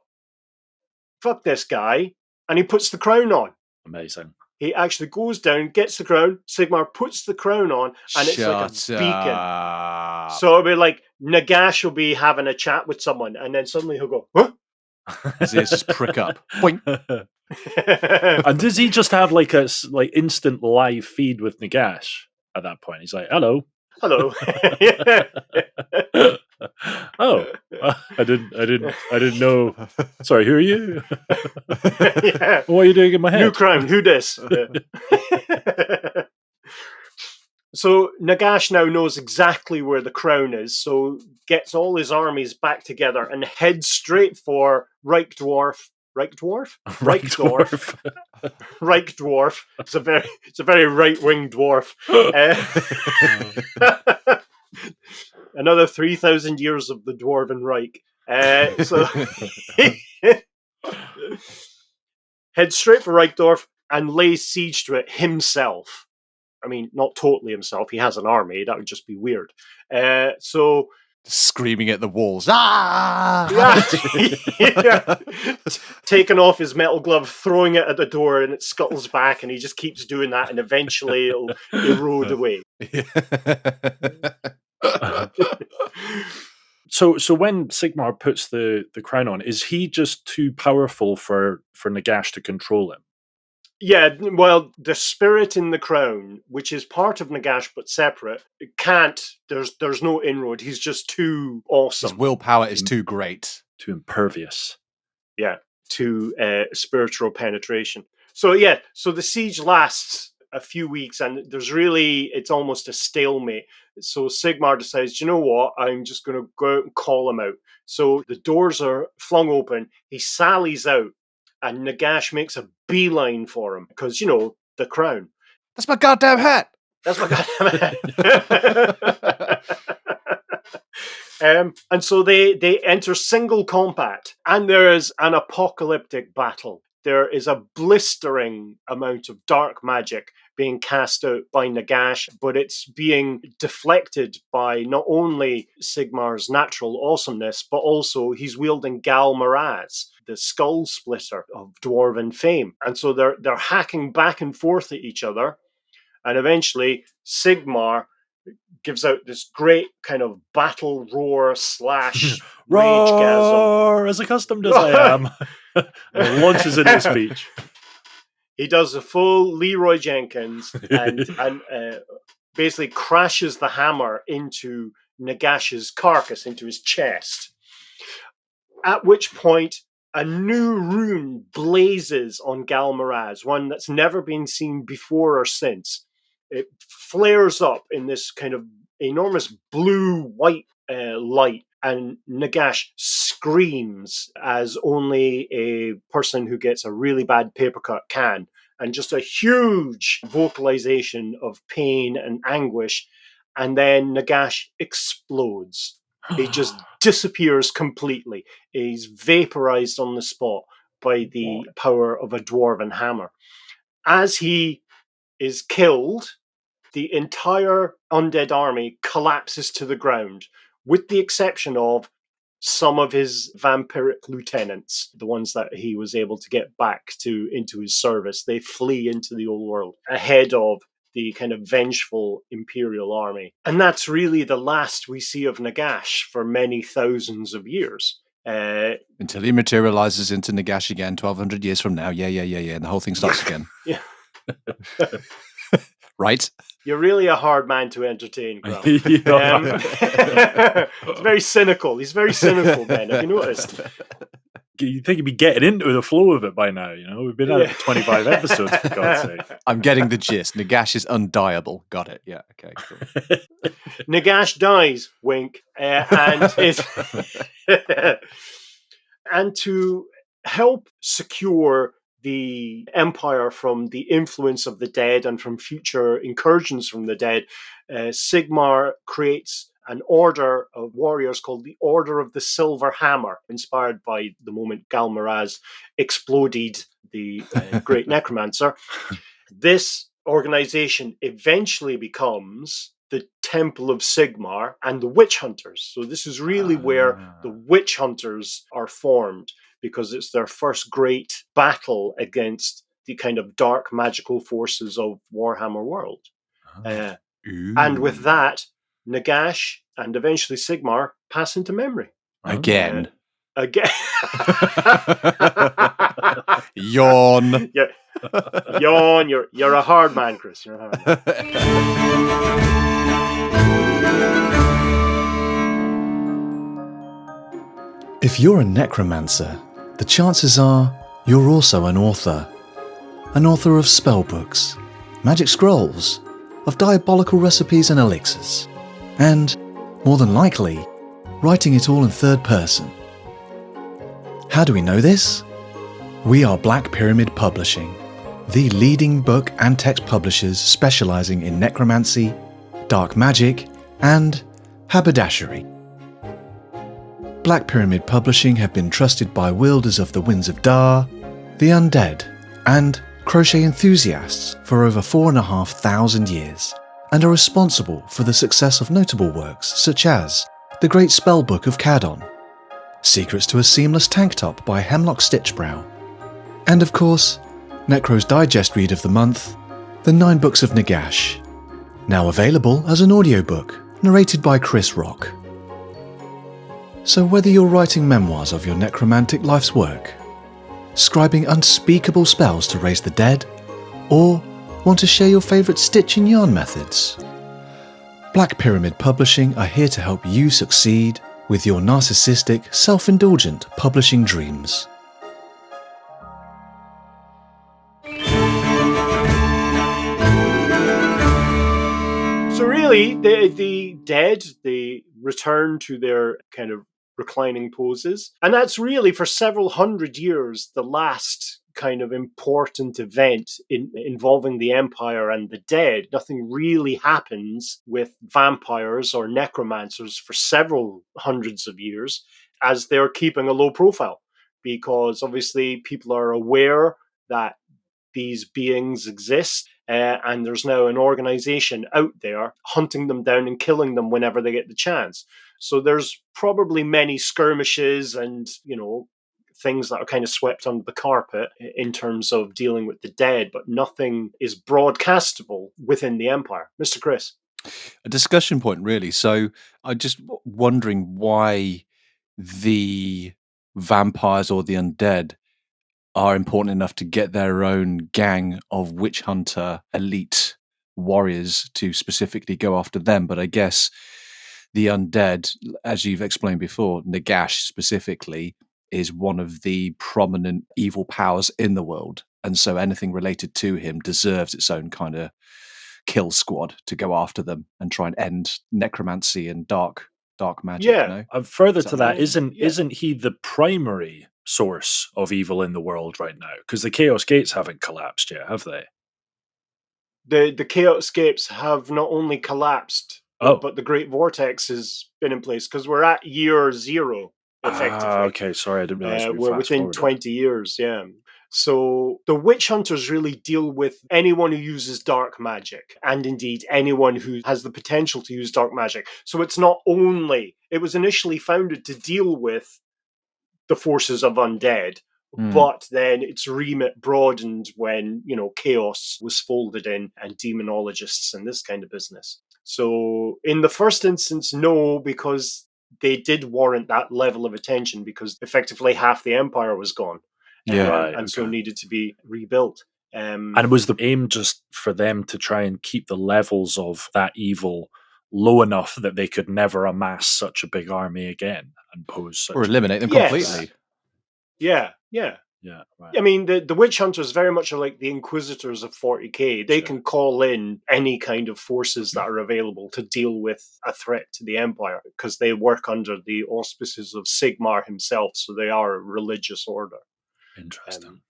Fuck this guy. And he puts the crown on. Amazing. He actually goes down, gets the crown. Sigmar puts the crown on, and it's like a beacon. So it'll be like Nagash will be having a chat with someone, and then suddenly he'll go, huh? His ears just prick up. Boing. And does he just have like a instant live feed with Nagash at that point? He's like, hello. Oh, I didn't know. Sorry, who are you? Yeah. What are you doing in my head? New crown, who this? So Nagash now knows exactly where the crown is, so gets all his armies back together and heads straight for Reich Dwarf. It's a very right-wing dwarf. Another 3,000 years of the Dwarven Reich. So heads straight for Reichdorf and lays siege to it himself. I mean, not totally himself. He has an army. That would just be weird. So screaming at the walls. Ah! Yeah. Taking off his metal glove, throwing it at the door, and it scuttles back, and he just keeps doing that, and eventually it'll erode away. So when Sigmar puts the crown on, is he just too powerful for Nagash to control him? Yeah, well, the spirit in the crown, which is part of Nagash but separate, there's no inroad. He's just too awesome. His willpower is too great. Too impervious. Yeah, to spiritual penetration. So the siege lasts a few weeks, and it's almost a stalemate. So Sigmar decides, you know what, I'm just going to go out and call him out. So the doors are flung open, he sallies out, and Nagash makes a beeline for him, because, the crown. That's my goddamn hat! And so they enter single combat, and there is an apocalyptic battle. There is a blistering amount of dark magic being cast out by Nagash, but it's being deflected by not only Sigmar's natural awesomeness, but also he's wielding Gal Maraz, the skull splitter of dwarven fame. And so they're hacking back and forth at each other. And eventually Sigmar gives out this great kind of battle roar / ragegasm. Roar, as accustomed as I am. And launches into a speech. He does a full Leroy Jenkins and basically crashes the hammer into Nagash's carcass, into his chest. At which point, a new rune blazes on Gal Maraz, one that's never been seen before or since. It flares up in this kind of enormous blue-white light, and Nagash screams as only a person who gets a really bad paper cut can, and just a huge vocalization of pain and anguish, and then Nagash explodes. He just disappears completely. He's vaporized on the spot by the power of a dwarven hammer. As he is killed, the entire undead army collapses to the ground, with the exception of some of his vampiric lieutenants, the ones that he was able to get back into his service. They flee into the old world ahead of the kind of vengeful imperial army. And that's really the last we see of Nagash for many thousands of years. Until he materializes into Nagash again 1,200 years from now. Yeah. And the whole thing starts again. Yeah. Right? You're really a hard man to entertain, Graham. He's very cynical. He's very cynical, Ben. Have you noticed? You think he'd be getting into the flow of it by now, you know? We've been at it for 25 episodes, for God's sake. I'm getting the gist. Nagash is undieable. Got it. Yeah, okay, cool. Nagash dies, wink, and is... and to help secure the Empire from the influence of the dead and from future incursions from the dead, Sigmar creates an order of warriors called the Order of the Silver Hammer, inspired by the moment Gal Maraz exploded the great necromancer. This organization eventually becomes the Temple of Sigmar and the Witch Hunters. So this is really where the Witch Hunters are formed, because it's their first great battle against the kind of dark magical forces of Warhammer World. And with that, Nagash and eventually Sigmar pass into memory. Again. Again. Yawn. Yeah. Yawn. You're a hard man, Chris. You're a hard man. If you're a necromancer, the chances are you're also an author. An author of spellbooks, magic scrolls, of diabolical recipes and elixirs, and, more than likely, writing it all in third person. How do we know this? We are Black Pyramid Publishing, the leading book and text publishers specializing in necromancy, dark magic, and haberdashery. Black Pyramid Publishing have been trusted by wielders of the Winds of Dhar, the Undead, and crochet enthusiasts for over 4,500 years, and are responsible for the success of notable works such as The Great Spellbook of Cadon, Secrets to a Seamless Tank Top by Hemlock Stitchbrow, and of course, Necro's Digest Read of the Month, The 9 Books of Nagash, now available as an audiobook, narrated by Chris Rock. So whether you're writing memoirs of your necromantic life's work, scribing unspeakable spells to raise the dead, or want to share your favourite stitch and yarn methods, Black Pyramid Publishing are here to help you succeed with your narcissistic, self-indulgent publishing dreams. So really, the dead, they return to their kind of reclining poses. And that's really, for several hundred years, the last kind of important event involving the Empire and the dead. Nothing really happens with vampires or necromancers for several hundreds of years, as they're keeping a low profile, because obviously people are aware that these beings exist. and there's now an organization out there hunting them down and killing them whenever they get the chance. So there's probably many skirmishes and, things that are kind of swept under the carpet in terms of dealing with the dead, but nothing is broadcastable within the Empire. Mr. Chris? A discussion point, really. So I'm just wondering why the vampires or the undead are important enough to get their own gang of witch hunter elite warriors to specifically go after them. But I guess the undead, as you've explained before, Nagash specifically, is one of the prominent evil powers in the world. And so anything related to him deserves its own kind of kill squad to go after them and try and end necromancy and dark magic. Yeah. Further to that, isn't he the primary source of evil in the world right now? Because the Chaos Gates haven't collapsed yet, have they? The Chaos Gates have not only collapsed, but the Great Vortex has been in place, because we're at year 0, effectively. Okay, sorry, I didn't realize we're within 20 years, yeah. So the witch hunters really deal with anyone who uses dark magic, and indeed anyone who has the potential to use dark magic. So it's not only, it was initially founded to deal with the forces of undead, but then its remit broadened when, chaos was folded in, and demonologists and this kind of business. So in the first instance, no, because they did warrant that level of attention, because effectively half the empire was gone. So needed to be rebuilt. And was the aim just for them to try and keep the levels of that evil low enough that they could never amass such a big army again and pose such or eliminate them completely? Yeah. Right. I mean, the witch hunters very much are like the inquisitors of 40k. They can call in any kind of forces that are available to deal with a threat to the empire, because they work under the auspices of Sigmar himself, so they are a religious order. Interesting.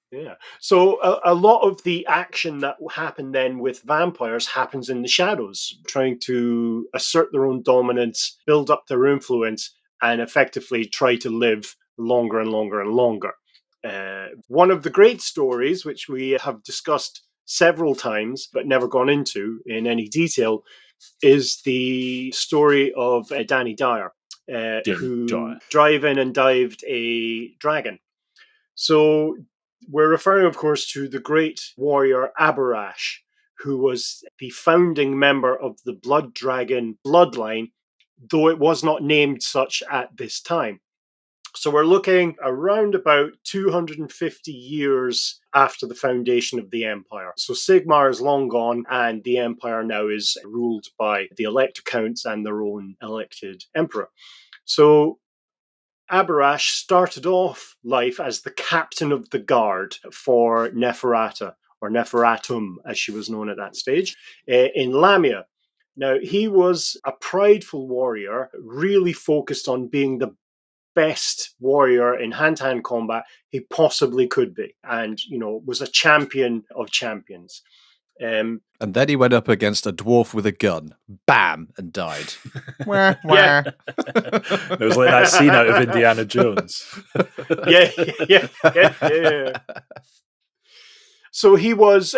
So a lot of the action that happened then with vampires happens in the shadows, trying to assert their own dominance, build up their influence, and effectively try to live longer and longer and longer. One of the great stories, which we have discussed several times but never gone into in any detail, is the story of Danny Dhar, who drive in and dived a dragon. So we're referring, of course, to the great warrior Abborash, who was the founding member of the Blood Dragon bloodline, though it was not named such at this time. So we're looking around about 250 years after the foundation of the empire. So Sigmar is long gone, and the empire now is ruled by the Elector Counts and their own elected emperor. So Abhorash started off life as the captain of the guard for Neferata, or Neferatum, as she was known at that stage, in Lamia. Now, he was a prideful warrior, really focused on being the best warrior in hand-to-hand combat he possibly could be, and, was a champion of champions. And then he went up against a dwarf with a gun. Bam! And died. Yeah. It was like that scene out of Indiana Jones. Yeah. So he was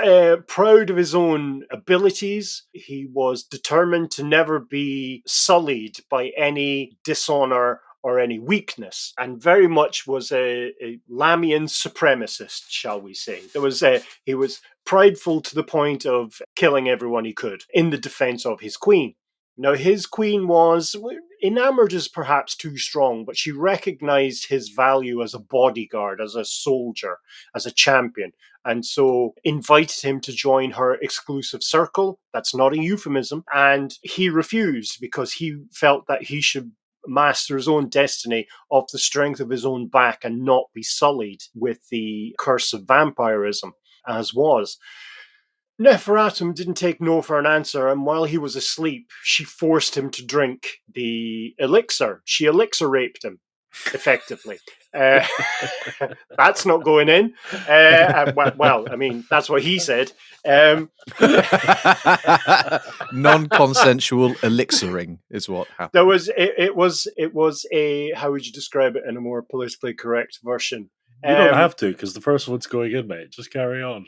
proud of his own abilities. He was determined to never be sullied by any dishonor or any weakness, and very much was a Lamian supremacist, shall we say. He was prideful to the point of killing everyone he could in the defense of his queen. Now, his queen was enamored is perhaps too strong, but she recognized his value as a bodyguard, as a soldier, as a champion, and so invited him to join her exclusive circle. That's not a euphemism. And he refused, because he felt that he should master his own destiny off the strength of his own back and not be sullied with the curse of vampirism, as was. Neferatum didn't take no for an answer, and while he was asleep, she forced him to drink the elixir. She elixir raped him, effectively. That's not going in. Well, I mean, that's what he said. Non-consensual elixiring is what happened. It was a, how would you describe it in a more politically correct version? You don't have to, because the first one's going in, mate. Just carry on.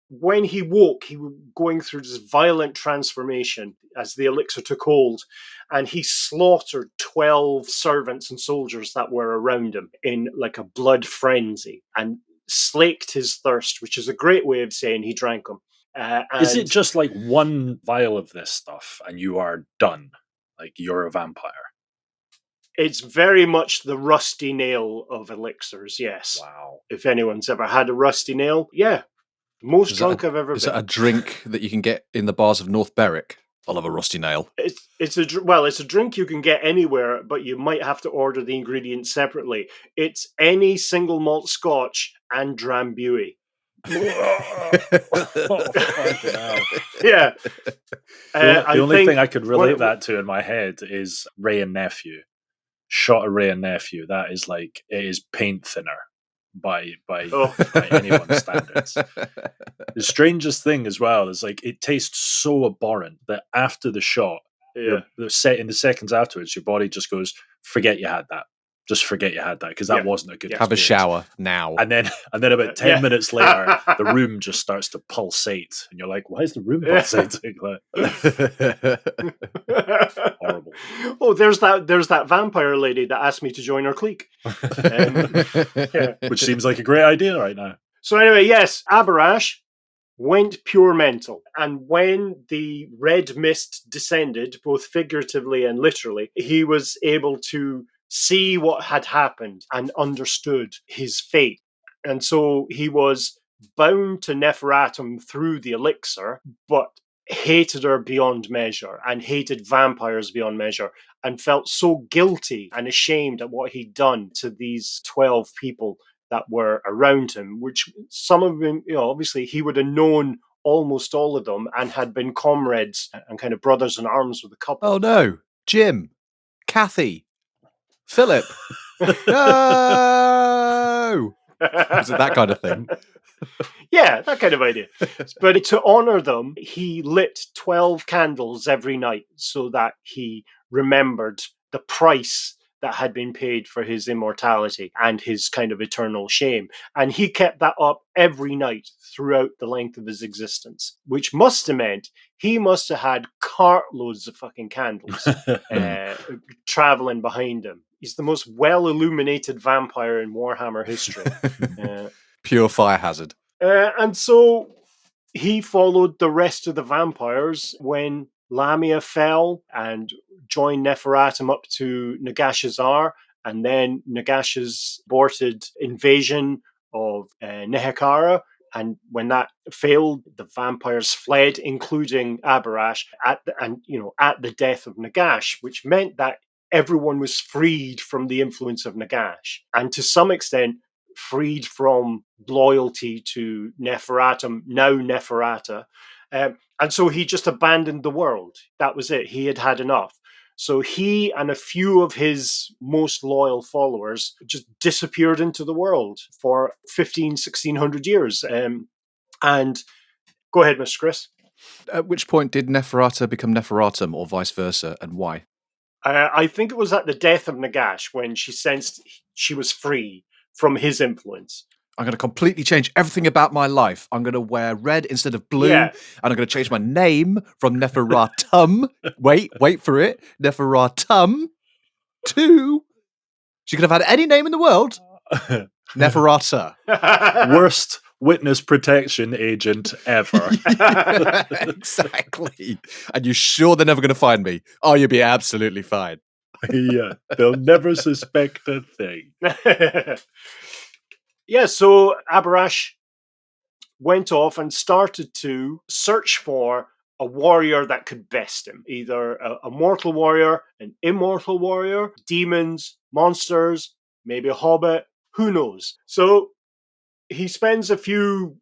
When he woke, he was going through this violent transformation as the elixir took hold, and he slaughtered 12 servants and soldiers that were around him in like a blood frenzy and slaked his thirst, which is a great way of saying he drank them. Is it just like one vial of this stuff and you are done? Like you're a vampire? It's very much the rusty nail of elixirs, yes. Wow. If anyone's ever had a rusty nail, yeah. Most drunk I've ever been. Is that a drink that you can get in the bars of North Berwick? I'll have a rusty nail. It's a drink you can get anywhere, but you might have to order the ingredients separately. It's any single malt Scotch and Drambuie. Yeah. The only thing I could relate that to in my head is Ray and Nephew. Shot of Ray and Nephew. That is like, it is paint thinner by anyone's standards. The strangest thing as well is like it tastes so abhorrent that after the shot, in the seconds afterwards, your body just goes, forget you had that. Just forget you had that, because that wasn't a good Have a shower now. And then about 10 minutes later, the room just starts to pulsate. And you're like, why is the room pulsating? Horrible. Oh, there's that vampire lady that asked me to join her clique. Which seems like a great idea right now. So anyway, yes, Abhorash went pure mental. And when the red mist descended, both figuratively and literally, he was able to see what had happened and understood his fate. And so he was bound to Neferatum through the elixir, but hated her beyond measure and hated vampires beyond measure and felt so guilty and ashamed at what he'd done to these 12 people that were around him, which some of them, obviously he would have known almost all of them and had been comrades and kind of brothers in arms with a couple. Oh no, Jim, Kathy, Philip. No! Was it that kind of thing? Yeah, that kind of idea. But to honor them, he lit 12 candles every night so that he remembered the price that had been paid for his immortality and his kind of eternal shame. And he kept that up every night throughout the length of his existence, which must have meant he must have had cartloads of fucking candles traveling behind him. He's the most well-illuminated vampire in Warhammer history. Pure fire hazard. And so he followed the rest of the vampires when Lamia fell and joined Neferatum up to Nagash's Dhar, and then Nagash's aborted invasion of Nehekhara. And when that failed, the vampires fled, including Abborash, at the death of Nagash, which meant that everyone was freed from the influence of Nagash, and to some extent freed from loyalty to Neferatum, now Neferata. And so he just abandoned the world. That was it. He had had enough. So he and a few of his most loyal followers just disappeared into the world for 1600 years. And go ahead, Mr. Chris. At which point did Neferata become Neferatum, or vice versa, and why? I think it was at the death of Nagash when she sensed she was free from his influence. I'm going to completely change everything about my life. I'm going to wear red instead of blue, and I'm going to change my name from Neferatum. wait for it. Neferatum to... She could have had any name in the world. Neferata. Worst witness protection agent ever. Exactly. And you're sure they're never going to find me? Oh, you'll be absolutely fine. Yeah, they'll never suspect a thing. Yeah, so Abhorash went off and started to search for a warrior that could best him. Either a mortal warrior, an immortal warrior, demons, monsters, maybe a hobbit, who knows? So he spends a few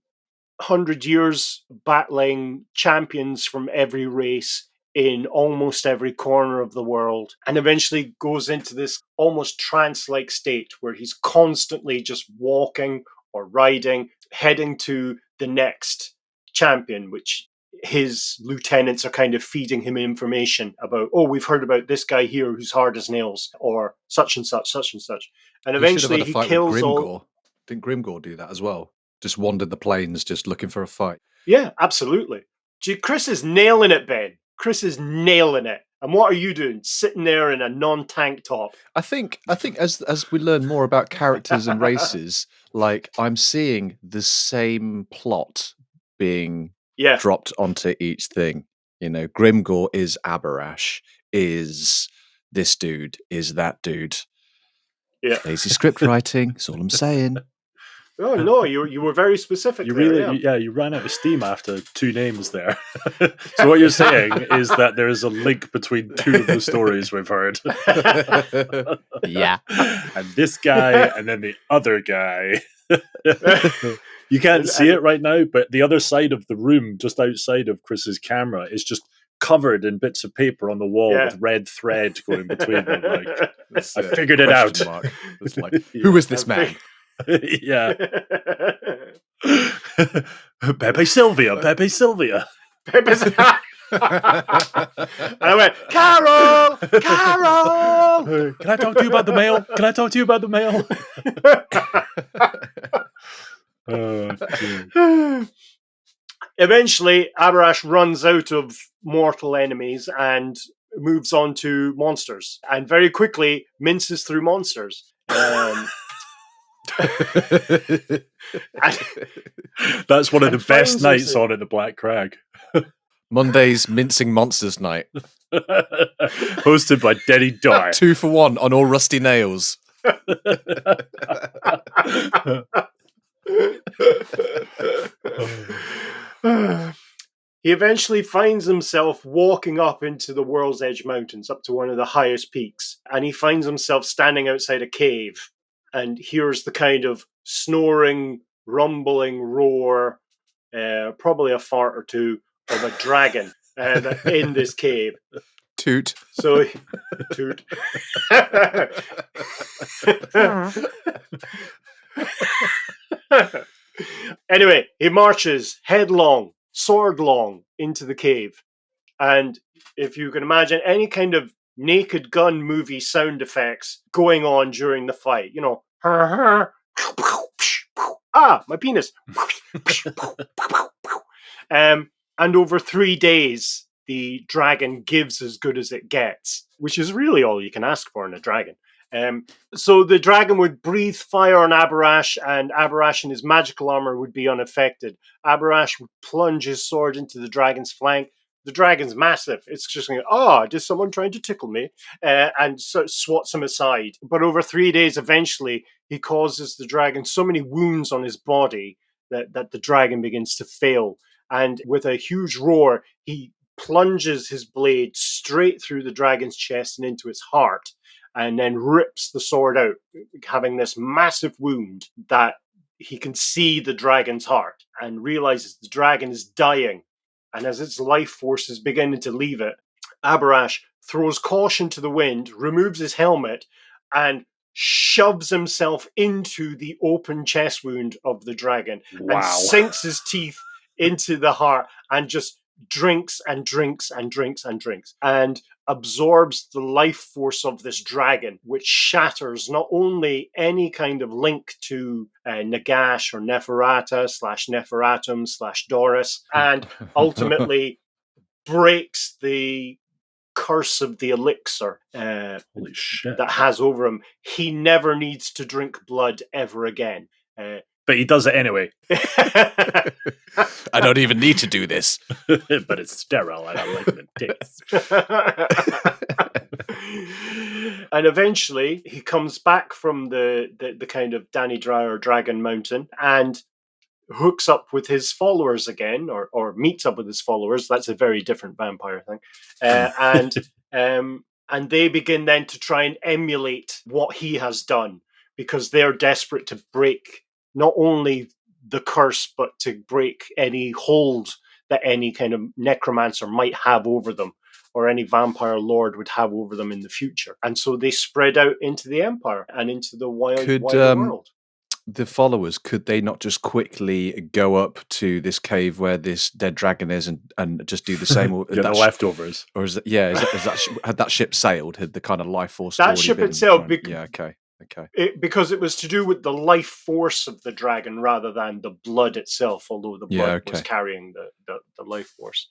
100 years battling champions from every race in almost every corner of the world, and eventually goes into this almost trance-like state where he's constantly just walking or riding, heading to the next champion, which his lieutenants are kind of feeding him information about, oh, we've heard about this guy here who's hard as nails, or such and such, such and such. And eventually he kills all. Didn't Grimgor do that as well? Just wandered the plains, just looking for a fight. Yeah, absolutely. Gee, Chris is nailing it, Ben. Chris is nailing it. And what are you doing? Sitting there in a non-tank top. I think as we learn more about characters and races, like I'm seeing the same plot being dropped onto each thing. You know, Grimgor is Abborash, is this dude, is that dude. Yeah. Lazy script writing, that's all I'm saying. Oh no, you were very specific. You there, really, you ran out of steam after 2 names there. So what you're saying is that there is a link between 2 of the stories we've heard. Yeah, and this guy, and then the other guy. You can't see it right now, but the other side of the room, just outside of Chris's camera, is just covered in bits of paper on the wall with red thread going between them. Like, I figured it out. It's like, who is this man? Yeah. Pepe Sylvia. And I went, Carol! Can I talk to you about the mail? Eventually, Abhorash runs out of mortal enemies and moves on to monsters, and very quickly minces through monsters. That's one of the best nights on at the Black Crag. Monday's Mincing Monsters Night. Hosted by Denny Dhar. 2 for 1 on all rusty nails. He eventually finds himself walking up into the World's Edge Mountains, up to one of the highest peaks, and he finds himself standing outside a cave and hears the kind of snoring, rumbling roar, probably a fart or 2, of a dragon in this cave. Toot. So, toot. Anyway, he marches headlong, sword-long, into the cave. And if you can imagine any kind of Naked Gun movie sound effects going on during the fight, you know, my penis. And over 3 days, the dragon gives as good as it gets, which is really all you can ask for in a dragon. So the dragon would breathe fire on Abhorash, and Abhorash and his magical armor would be unaffected. Abhorash would plunge his sword into the dragon's flank. The dragon's massive. It's just going, just someone trying to tickle me, and so swats him aside. But over 3 days, eventually, he causes the dragon so many wounds on his body that the dragon begins to fail. And with a huge roar, he plunges his blade straight through the dragon's chest and into its heart, and then rips the sword out, having this massive wound that he can see the dragon's heart, and realizes the dragon is dying. And as its life force is beginning to leave it, Abhorash throws caution to the wind, removes his helmet, and shoves himself into the open chest wound of the dragon. Wow. And sinks his teeth into the heart and just drinks and drinks and drinks and drinks, and absorbs the life force of this dragon, which shatters not only any kind of link to Nagash or Neferata / Neferatum / Doris, and ultimately breaks the curse of the elixir Holy shit. that has over him. He never needs to drink blood ever again. But he does it anyway. I don't even need to do this. But it's sterile and I like the taste. And eventually he comes back from the kind of Danny Dry Dragon Mountain and hooks up with his followers again, or meets up with his followers. That's a very different vampire thing. And they begin then to try and emulate what he has done, because they're desperate to break not only the curse, but to break any hold that any kind of necromancer might have over them, or any vampire lord would have over them in the future. And so they spread out into the empire and into the wider world. the followers, could they not just quickly go up to this cave where this dead dragon is and just do the same? Or Get the leftovers. Or is that had that ship sailed? Had the kind of life force That already ship been itself, thrown? Yeah, okay. Because it was to do with the life force of the dragon rather than the blood itself, although the blood was carrying the life force.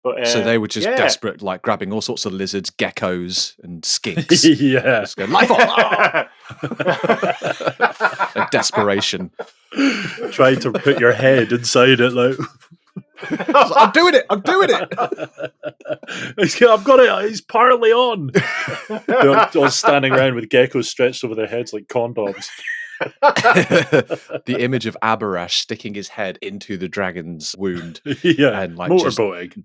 But, so they were just desperate, like grabbing all sorts of lizards, geckos, and skinks. Yeah. Just go, life on! A desperation. Trying to put your head inside it, like... I'm doing it! I've got it! He's partly on! They're all standing around with geckos stretched over their heads like condoms. The image of Abborash sticking his head into the dragon's wound. Yeah, and like motorboating.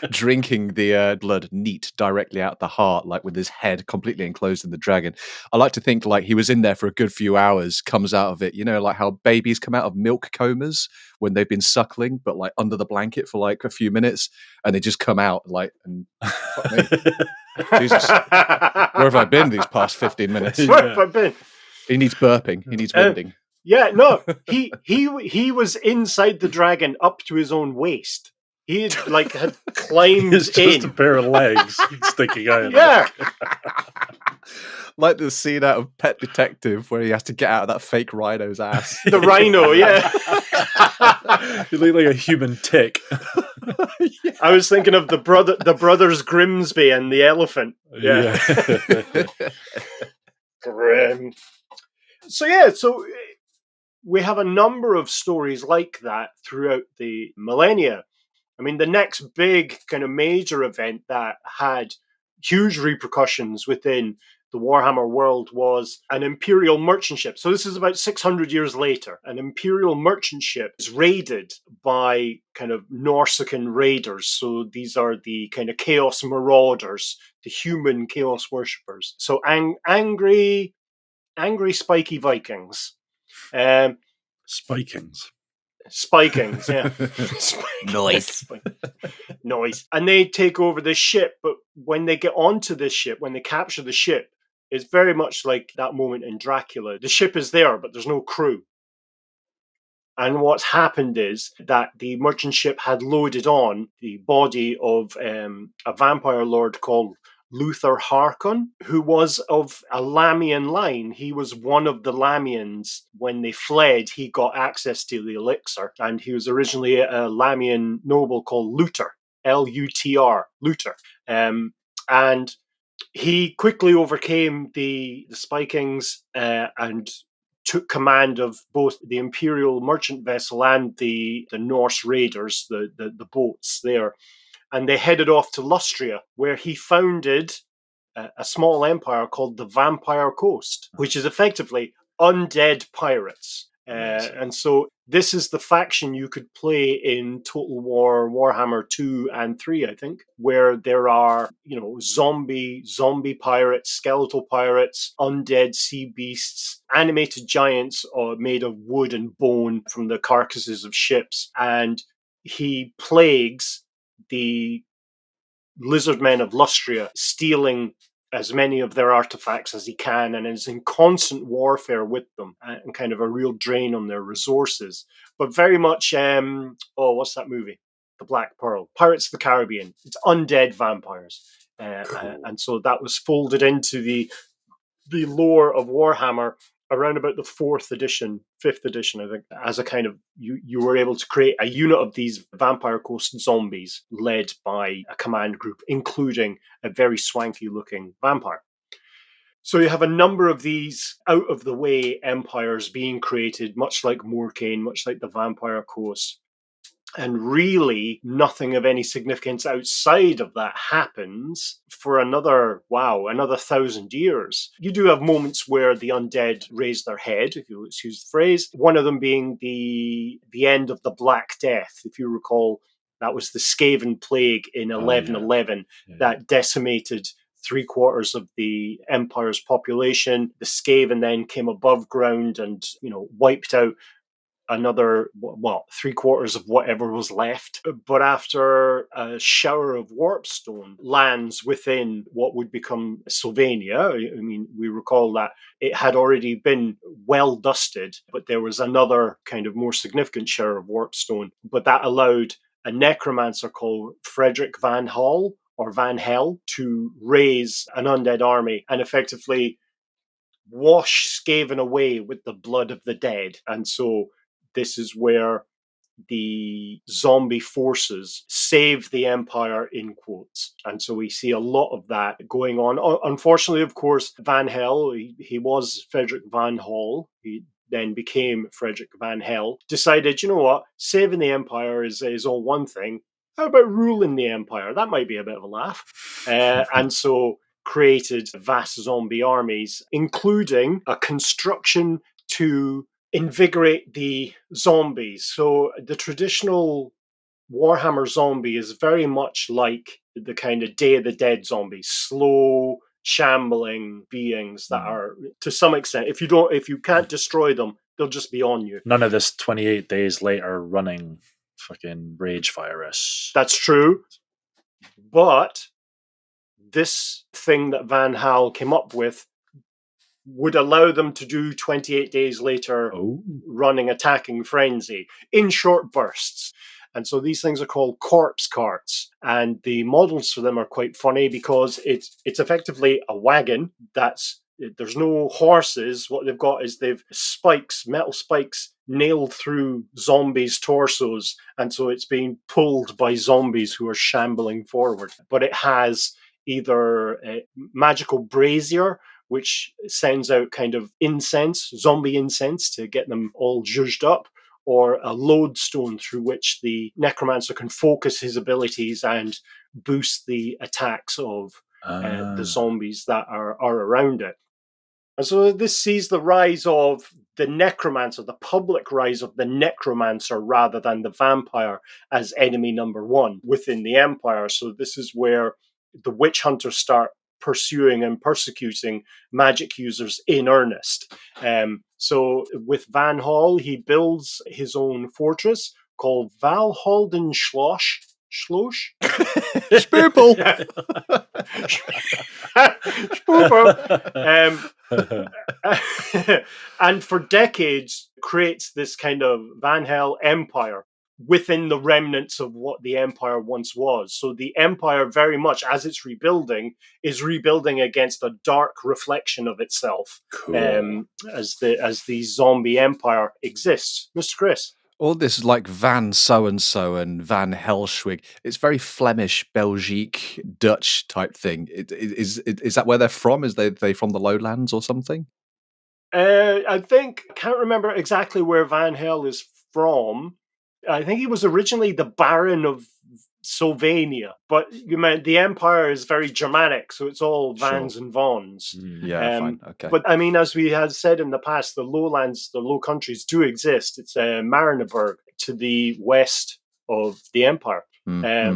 Drinking the blood neat directly out the heart, like with his head completely enclosed in the dragon. I like to think like he was in there for a good few hours, comes out of it, like how babies come out of milk comas when they've been suckling, but like under the blanket for like a few minutes, and they just come out like, and fuck me. Jesus, where have I been these past 15 minutes? Where have I been? He needs burping. He needs winding. He was inside the dragon up to his own waist. He had climbed it's just in. a pair of legs sticking out. Yeah. Like the scene out of Pet Detective where he has to get out of that fake rhino's ass. The rhino, yeah. You look like a human tick. Yeah. I was thinking of the brothers Grimsby and the elephant. Yeah. Grim. So we have a number of stories like that throughout the millennia. I mean, the next big kind of major event that had huge repercussions within the Warhammer world was an imperial merchant ship. So this is about 600 years later. An imperial merchant ship is raided by kind of Norsican raiders. So these are the kind of chaos marauders, the human chaos worshippers. So angry, spiky Vikings. Spikings, yeah. Noise. And they take over this ship, but when they get onto this ship, when they capture the ship, it's very much like that moment in Dracula. The ship is there, but there's no crew. And what's happened is that the merchant ship had loaded on the body of a vampire lord called Luther Harkon, who was of a Lamian line. He was one of the Lamians. When they fled, he got access to the elixir, and he was originally a Lamian noble called Luther, L-U-T-R, Luther. And he quickly overcame the Spikings and took command of both the Imperial merchant vessel and the Norse raiders, the boats there. And they headed off to Lustria, where he founded a small empire called the Vampire Coast, which is effectively undead pirates. And so this is the faction you could play in Total War, Warhammer 2 and 3, I think, where there are, zombie pirates, skeletal pirates, undead sea beasts, animated giants made of wood and bone from the carcasses of ships. And he plagues the lizardmen of Lustria, stealing as many of their artifacts as he can, and is in constant warfare with them, and kind of a real drain on their resources. But very much, what's that movie? The Black Pearl, Pirates of the Caribbean. It's undead vampires, cool. And so that was folded into the lore of Warhammer around about the 5th edition, I think, as a kind of, you were able to create a unit of these Vampire Coast zombies led by a command group, including a very swanky looking vampire. So you have a number of these out-of-the-way empires being created, much like Moorcain, much like the Vampire Coast. And really, nothing of any significance outside of that happens for another 1,000 years. You do have moments where the undead raise their head, if you'll excuse the phrase. One of them being the end of the Black Death. If you recall, that was the Skaven plague in 1111 that decimated 3/4 of the Empire's population. The Skaven then came above ground and, wiped out another, 3/4 of whatever was left. But after a shower of warpstone lands within what would become Sylvania, I mean, we recall that it had already been well dusted, but there was another kind of more significant shower of warpstone. But that allowed a necromancer called Frederick Vanhal or Vanhal to raise an undead army and effectively wash Skaven away with the blood of the dead. And so this is where the zombie forces save the empire, in quotes. And so we see a lot of that going on. Unfortunately, of course, Van Hel, he was Frederick Van Hal. He then became Frederick Van Hel, decided, you know what, saving the empire is all one thing. How about ruling the empire? That might be a bit of a laugh. And so created vast zombie armies, including a construction to invigorate the zombies. So the traditional Warhammer zombie is very much like the kind of Day of the Dead zombies, slow, shambling beings that are, to some extent, if you can't destroy them, they'll just be on you. None of this 28 days later running fucking rage virus. That's true. But this thing that Van Hal came up with would allow them to do 28 days later running attacking frenzy in short bursts. And so these things are called corpse carts. And the models for them are quite funny because it's effectively a wagon there's no horses. What they've got is they've metal spikes nailed through zombies' torsos. And so it's being pulled by zombies who are shambling forward. But it has either a magical brazier, which sends out kind of zombie incense to get them all zhuzhed up, or a lodestone through which the necromancer can focus his abilities and boost the attacks of the zombies that are around it. And so this sees the rise of the necromancer, the public rise of the necromancer rather than the vampire as enemy number one within the empire. So this is where the witch hunters start pursuing and persecuting magic users in earnest. So with Van Hal, he builds his own fortress called Valhalden Schloss. Spoopel. And for decades creates this kind of Van Hel empire within the remnants of what the empire once was. So the empire, very much as it's rebuilding, is rebuilding against a dark reflection of itself. Cool. As the zombie empire exists. Mr. Chris? All this like Van so-and-so and Van Helswig, it's very Flemish, Belgique, Dutch type thing. Is that where they're from? Is they from the lowlands or something? I can't remember exactly where Van Hel is from. I think he was originally the Baron of Sylvania, but the empire is very Germanic, so it's all Vans and Vons. Yeah, fine, okay. But I mean, as we had said in the past, the lowlands, the Low Countries do exist. It's Marienburg to the west of the empire,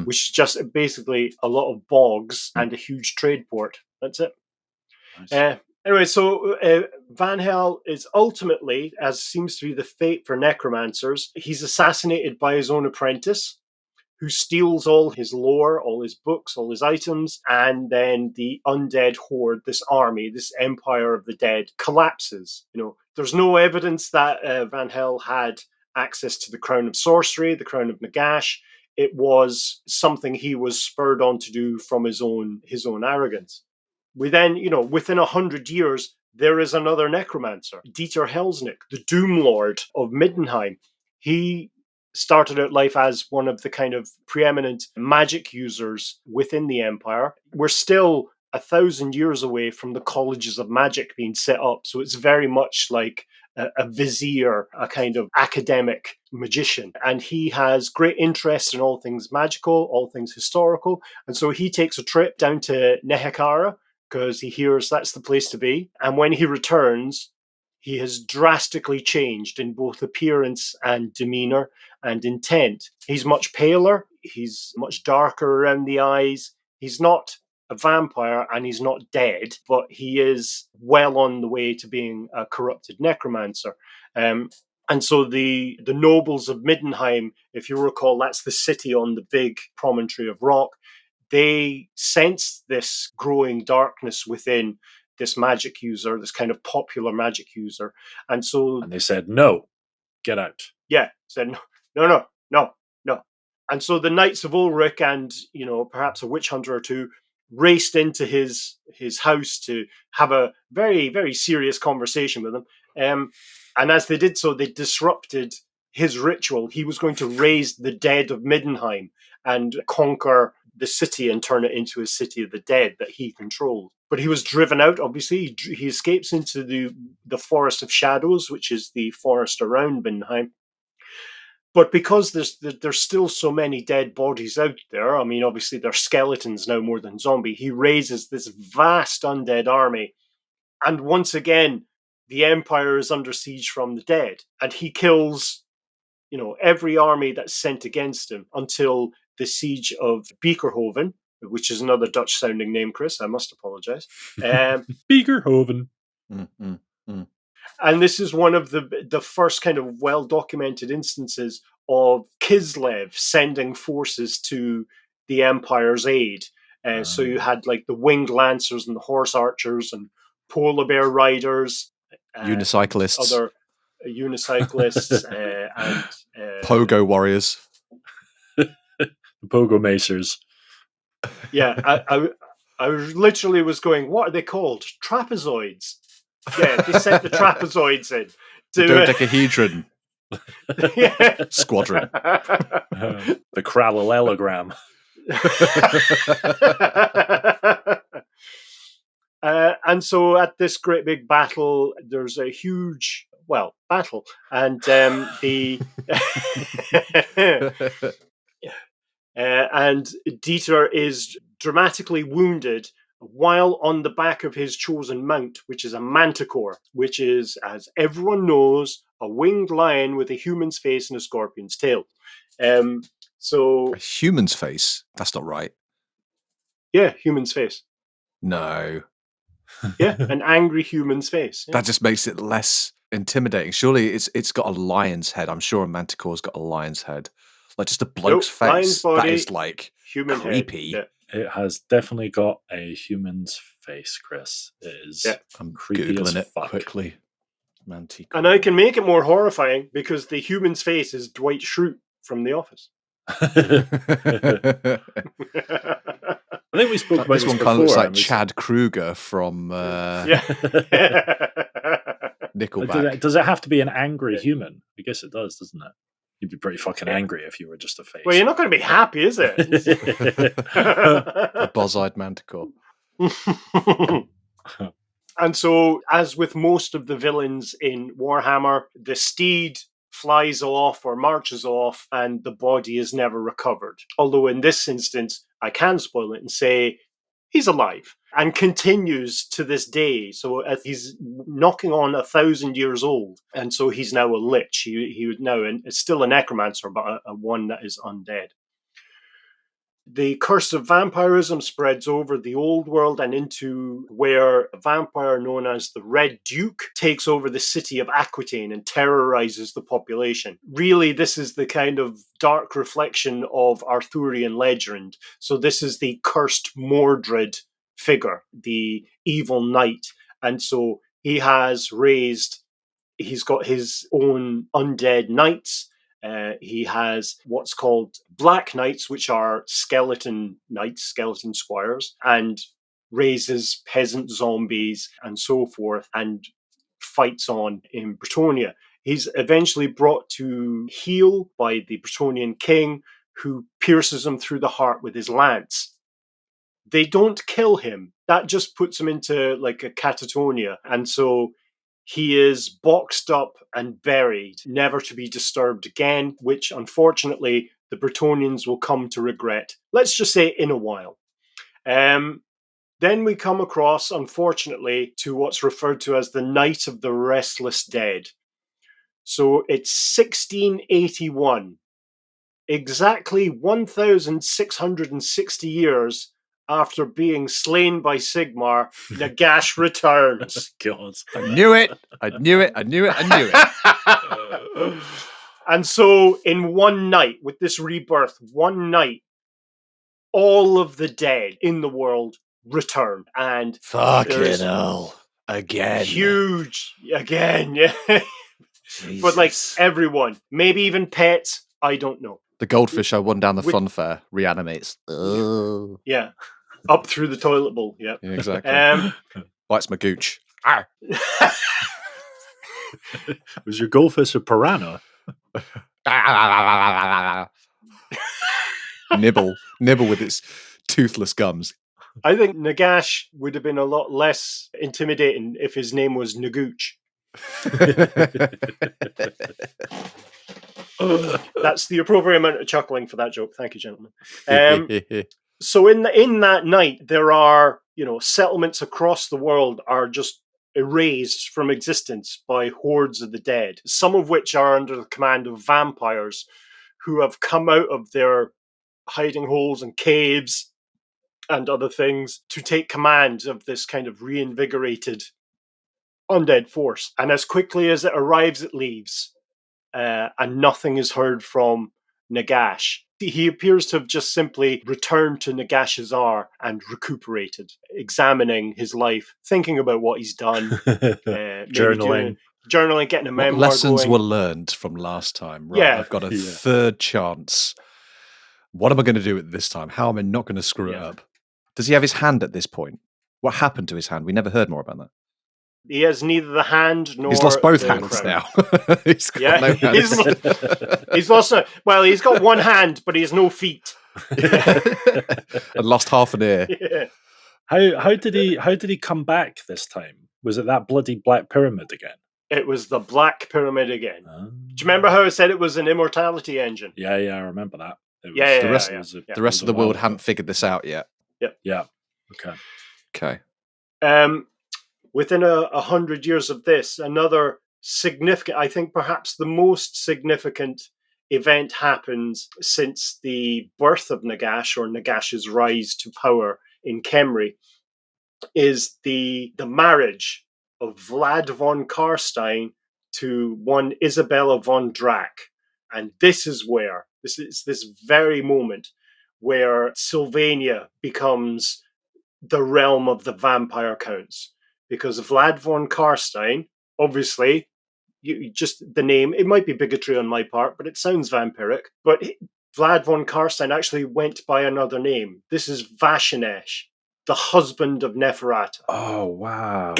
which is just basically a lot of bogs and a huge trade port. That's it. Nice. Anyway, so Van Hel is ultimately, as seems to be the fate for necromancers, he's assassinated by his own apprentice, who steals all his lore, all his books, all his items, and then the undead horde, this army, this empire of the dead, collapses. There's no evidence that Van Hel had access to the Crown of Sorcery, the Crown of Nagash. It was something he was spurred on to do from his own arrogance. We then, within 100 years, there is another necromancer, Deiter Helsnicht, the Doomlord of Middenhiem. He started out life as one of the kind of preeminent magic users within the empire. We're still 1,000 years away from the colleges of magic being set up, so it's very much like a vizier, a kind of academic magician. And he has great interest in all things magical, all things historical. And so he takes a trip down to Nehekara, because he hears that's the place to be. And when he returns, he has drastically changed in both appearance and demeanor and intent. He's much paler. He's much darker around the eyes. He's not a vampire and he's not dead, but he is well on the way to being a corrupted necromancer. And so the nobles of Middenhiem, if you recall, that's the city on the big promontory of rock, they sensed this growing darkness within this magic user, this kind of popular magic user. And so... And they said, no, get out. Yeah, said, no. And so the Knights of Ulrich and, perhaps a witch hunter or two raced into his house to have a very, very serious conversation with him. And as they did so, they disrupted his ritual. He was going to raise the dead of Middenhiem and conquer the city and turn it into a city of the dead that he controlled. But he was driven out, obviously. He escapes into the Forest of Shadows, which is the forest around Middenhiem. But because there's still so many dead bodies out there, I mean, obviously they're skeletons now more than zombie, he raises this vast undead army. And once again, the Empire is under siege from the dead. And he kills, every army that's sent against him until the siege of Beekerhoven, which is another Dutch-sounding name, Chris. I must apologize. Beekerhoven. Mm-hmm. And this is one of the first kind of well-documented instances of Kislev sending forces to the Empire's aid. So you had like the winged lancers and the horse archers and polar bear riders. Unicyclists. Other unicyclists. And Pogo warriors. The Pogo Macers. Yeah, I literally was going, what are they called? Trapezoids. Yeah, they sent the trapezoids in. The dodecahedron squadron. The parallelogram. And so at this great big battle, there's a huge, battle. And and Deiter is dramatically wounded while on the back of his chosen mount, which is a manticore, which is, as everyone knows, a winged lion with a human's face and a scorpion's tail. So a human's face? That's not right. Yeah, human's face. No. Yeah, an angry human's face. Yeah. That just makes it less intimidating. Surely it's got a lion's head. I'm sure a manticore's got a lion's head. Like just a bloke's face. Lion's body, that is like human creepy. Head. Yeah. It has definitely got a human's face, Chris. It is I'm creepy Googling as it fuck. quickly. Manticore. And I can make it more horrifying because the human's face is Dwight Schrute from The Office. I think we spoke about this one before. kind of looks like Chad Kruger from Nickelback. Does it have to be an angry human? I guess it does, doesn't it? You'd be pretty fucking angry if you were just a face. Well, you're not going to be happy, is it? A boz-eyed manticore. And so, as with most of the villains in Warhammer, the steed flies off or marches off and the body is never recovered. Although in this instance, I can spoil it and say he's alive and continues to this day. So he's knocking on 1,000 years old. And so he's now a lich. He would now is still a necromancer, but a one that is undead. The curse of vampirism spreads over the old world and into where a vampire known as the Red Duke takes over the city of Aquitaine and terrorizes the population. Really, this is the kind of dark reflection of Arthurian legend. So this is the cursed Mordred figure, the evil knight. And so he's got his own undead knights. He has what's called Black Knights, which are skeleton knights, skeleton squires, and raises peasant zombies and so forth, and fights on in Bretonnia. He's eventually brought to heel by the Bretonian king, who pierces him through the heart with his lance. They don't kill him. That just puts him into like a catatonia. And so he is boxed up and buried, never to be disturbed again, which unfortunately the Bretonians will come to regret. Let's just say in a while. Then we come across, unfortunately, to what's referred to as the Night of the Restless Dead. So it's 1681. Exactly 1,660 years after being slain by Sigmar, Nagash returns. God. I knew it. I knew it. I knew it. I knew it. And so, in one night, with this rebirth, one night, all of the dead in the world return. And Fucking there's hell. Again. huge, again, yeah. But like Jesus. everyone, maybe even pets, I don't know. The goldfish I won down the With- fun fair reanimates. Oh. Yeah. Up through the toilet bowl, yeah. Yeah, exactly. Bites my gooch. Arr. Was your goldfish a piranha? Nibble with its toothless gums. I think Nagash would have been a lot less intimidating if his name was Nagooch. That's the appropriate amount of chuckling for that joke. Thank you, gentlemen. So in that night, there are, settlements across the world are just erased from existence by hordes of the dead, some of which are under the command of vampires who have come out of their hiding holes and caves and other things to take command of this kind of reinvigorated undead force. And as quickly as it arrives, it leaves. And nothing is heard from Nagash. He appears to have just simply returned to Nagashazar and recuperated, examining his life, thinking about what he's done, Journaling, getting a What memoir lessons going. were learned from last time? Right, Yeah. I've got a Yeah. third chance. What am I going to do at this time? How am I not going to screw it Yeah. up? Does he have his hand at this point? What happened to his hand? We never heard more about that. He has neither the hand nor He's lost both the hands crown. now. He's got Yeah, no hands. he's lost. He's got one hand, but he has no feet. And lost half an ear. Yeah. How did he come back this time? Was it that bloody Black Pyramid again? It was the Black Pyramid again. Oh. Do you remember how I said it was an immortality engine? Yeah, I remember that. It was, Yeah, The rest, yeah, it was a- yeah. the rest it of was the a while world ago. hadn't figured this out yet. Yeah. Okay. Okay. Within 100 years of this, another significant, I think perhaps the most significant event happens since the birth of Nagash, or Nagash's rise to power in Khemri, is the marriage of Vlad von Karstein to one Isabella von Drac. And this is this very moment where Sylvania becomes the realm of the vampire counts. Because Vlad von Karstein, obviously, just the name, it might be bigotry on my part, but it sounds vampiric. But Vlad von Karstein actually went by another name. This is Vashinesh, the husband of Neferata. Oh wow.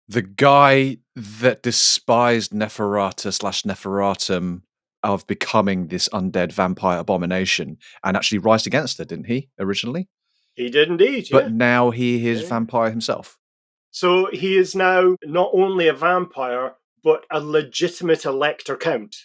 The guy that despised Neferata / Neferatum of becoming this undead vampire abomination and actually rised against her, didn't he, originally? He did indeed, But yeah. now he is Yeah. vampire himself. So he is now not only a vampire, but a legitimate elector count.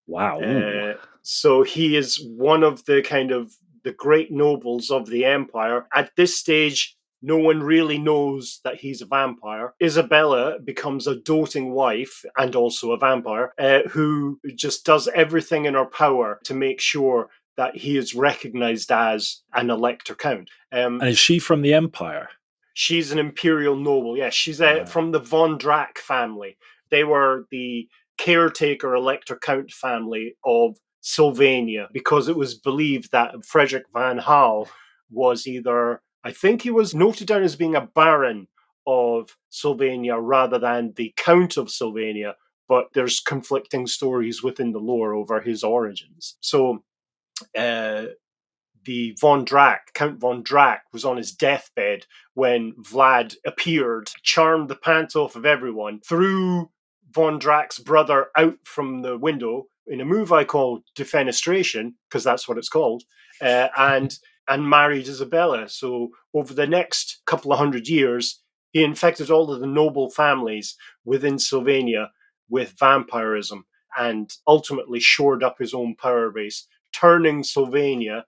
Wow. So he is one of the kind of the great nobles of the empire. At this stage, no one really knows that he's a vampire. Isabella becomes a doting wife and also a vampire who just does everything in her power to make sure that he is recognized as an elector count. And is she from the Empire? She's an imperial noble. Yes, she's Right. from the von Drac family. They were the caretaker elector count family of Sylvania, because it was believed that Frederick Vanhal was either, I think he was noted down as being a baron of Sylvania rather than the Count of Sylvania, but there's conflicting stories within the lore over his origins. So the von Drac, Count von Drac, was on his deathbed when Vlad appeared, charmed the pants off of everyone, threw von Drac's brother out from the window in a move I call defenestration, because that's what it's called, and married Isabella. So over the next couple of 100 years, he infected all of the noble families within Sylvania with vampirism and ultimately shored up his own power base, turning Sylvania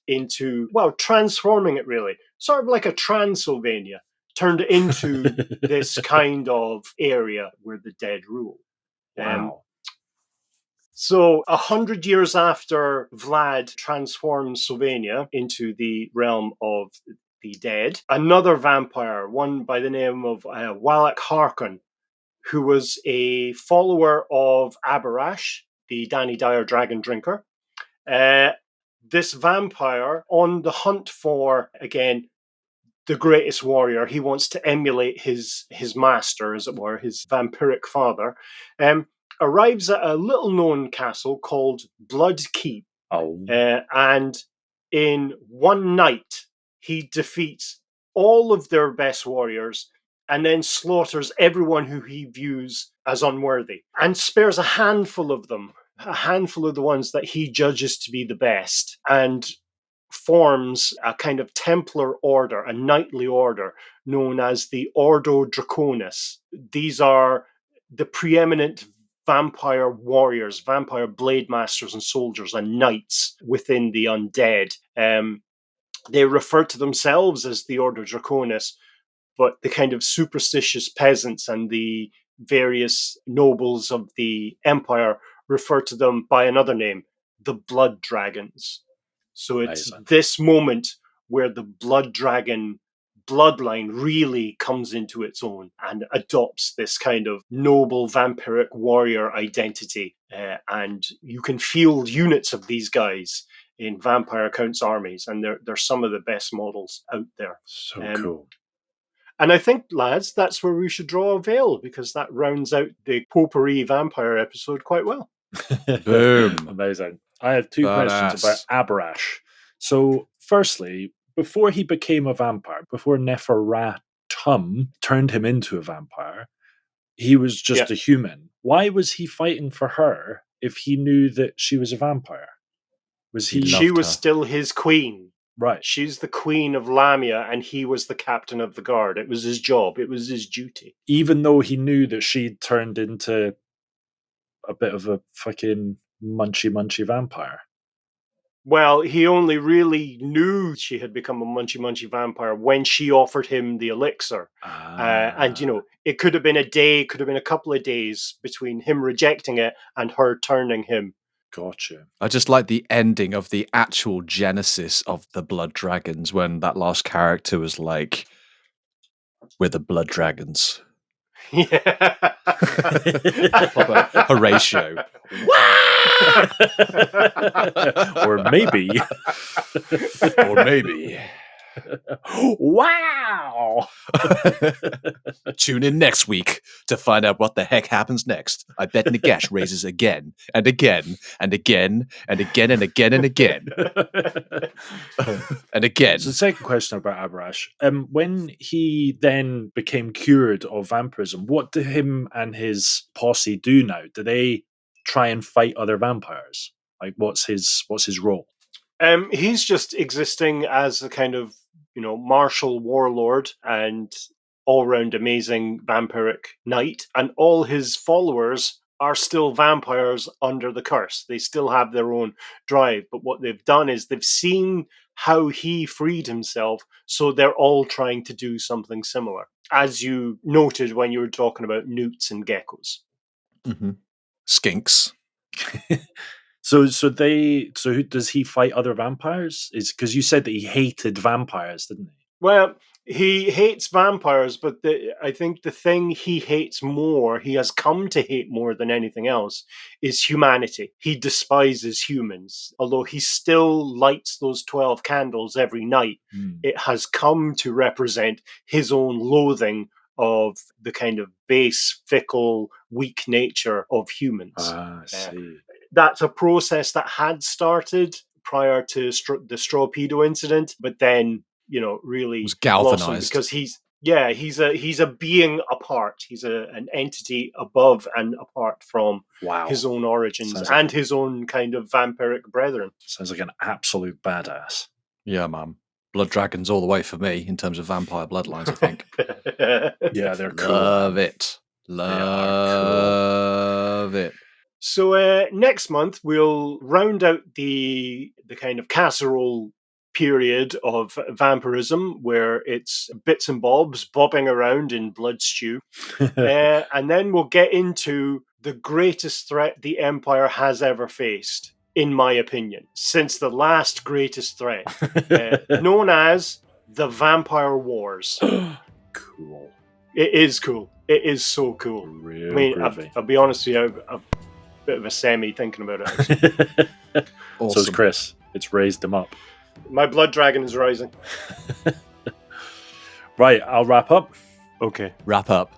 into, well, transforming it really, sort of like a Transylvania, turned it into this kind of area where the dead rule. Wow. So 100 years after Vlad transforms Sylvania into the realm of the dead, another vampire, one by the name of Wallach Harkon, who was a follower of Abborash, the Danny Dyer dragon drinker. This vampire, on the hunt for, again, the greatest warrior, he wants to emulate his master, as it were, his vampiric father, arrives at a little-known castle called Blood Keep. And in one night, he defeats all of their best warriors and then slaughters everyone who he views as unworthy, and spares a handful of them, a handful of the ones that he judges to be the best, and forms a kind of Templar order, a knightly order known as the Ordo Draconis. These are the preeminent vampire warriors, vampire blade masters and soldiers and knights within the undead. They refer to themselves as the Ordo Draconis, but the kind of superstitious peasants and the various nobles of the empire refer to them by another name, the Blood Dragons. So it's this moment where the Blood Dragon bloodline really comes into its own and adopts this kind of noble vampiric warrior identity. And you can field units of these guys in Vampire Count's armies, and they're some of the best models out there. So cool. And I think, lads, that's where we should draw a veil, because that rounds out the potpourri vampire episode quite well. Boom. Amazing. I have two questions about Abhorash. So, firstly, before he became a vampire, before Neferratum turned him into a vampire, he was just a human. Why was he fighting for her if he knew that she was a vampire? She was still his queen. Right. She's the queen of Lamia, and he was the captain of the guard. It was his job. It was his duty. Even though he knew that she'd turned into a bit of a fucking munchy vampire. Well, he only really knew she had become a munchy vampire when she offered him the elixir. And, it could have been a day, could have been a couple of days between him rejecting it and her turning him. Gotcha. I just like the ending of the actual genesis of the Blood Dragons when that last character was like, we're the Blood Dragons. Yeah. Horatio. Or maybe. Wow! Tune in next week to find out what the heck happens next. I bet Nagash raises again and again and again and again and again and again. And again. So the second question about Abhorash. When he then became cured of vampirism, what do him and his posse do now? Do they try and fight other vampires? Like, what's his role? He's just existing as a kind of, martial warlord and all-round amazing vampiric knight, and all his followers are still vampires under the curse. They still have their own drive, but what they've done is they've seen how he freed himself, so they're all trying to do something similar, as you noted when you were talking about newts and geckos. Mm-hmm. Skinks. So who does he fight other vampires? Is because you said that he hated vampires, didn't he? Well, he hates vampires, but I think the thing he hates more, he has come to hate more than anything else, is humanity. He despises humans. Although he still lights those 12 candles every night, it has come to represent his own loathing of the kind of base, fickle, weak nature of humans. I see. That's a process that had started prior to the Strawpedo incident, but then, really was galvanized because he's a being apart. He's an entity above and apart from his own origins and his own kind of vampiric brethren. Sounds like an absolute badass. Yeah, man. Blood Dragons all the way for me in terms of vampire bloodlines, I think. Yeah, they're cool. Love it. Love it. So next month we'll round out the kind of casserole period of vampirism, where it's bits and bobs bobbing around in blood stew, and then we'll get into the greatest threat the Empire has ever faced, in my opinion, since the last greatest threat, known as the Vampire Wars. Cool. It is cool. It is so cool. Real I mean, groovy. I'll be honest with you, I'm a bit of a semi thinking about it. Awesome. So is Chris. It's raised him up. My blood dragon is rising. Right, I'll wrap up. Okay. Wrap up.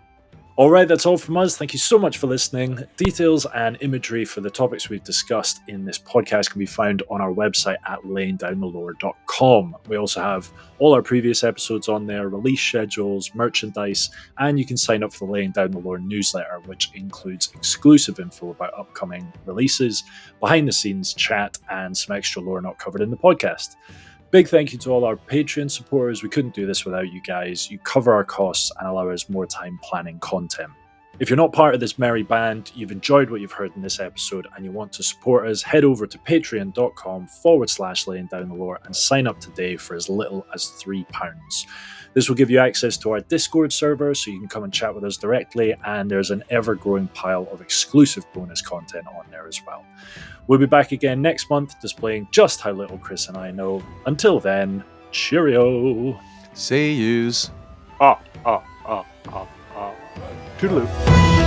All right, that's all from us. Thank you so much for listening. Details and imagery for the topics we've discussed in this podcast can be found on our website at layingdownthelore.com. We also have all our previous episodes on there, release schedules, merchandise, and you can sign up for the Laying Down the Lore newsletter, which includes exclusive info about upcoming releases, behind-the-scenes chat, and some extra lore not covered in the podcast. Big thank you to all our Patreon supporters. We couldn't do this without you guys. You cover our costs and allow us more time planning content. If you're not part of this merry band, you've enjoyed what you've heard in this episode, and you want to support us, head over to patreon.com/laying down the lore and sign up today for as little as £3. This will give you access to our Discord server, so you can come and chat with us directly, and there's an ever-growing pile of exclusive bonus content on there as well. We'll be back again next month, displaying just how little Chris and I know. Until then, cheerio! See yous. Toodaloo.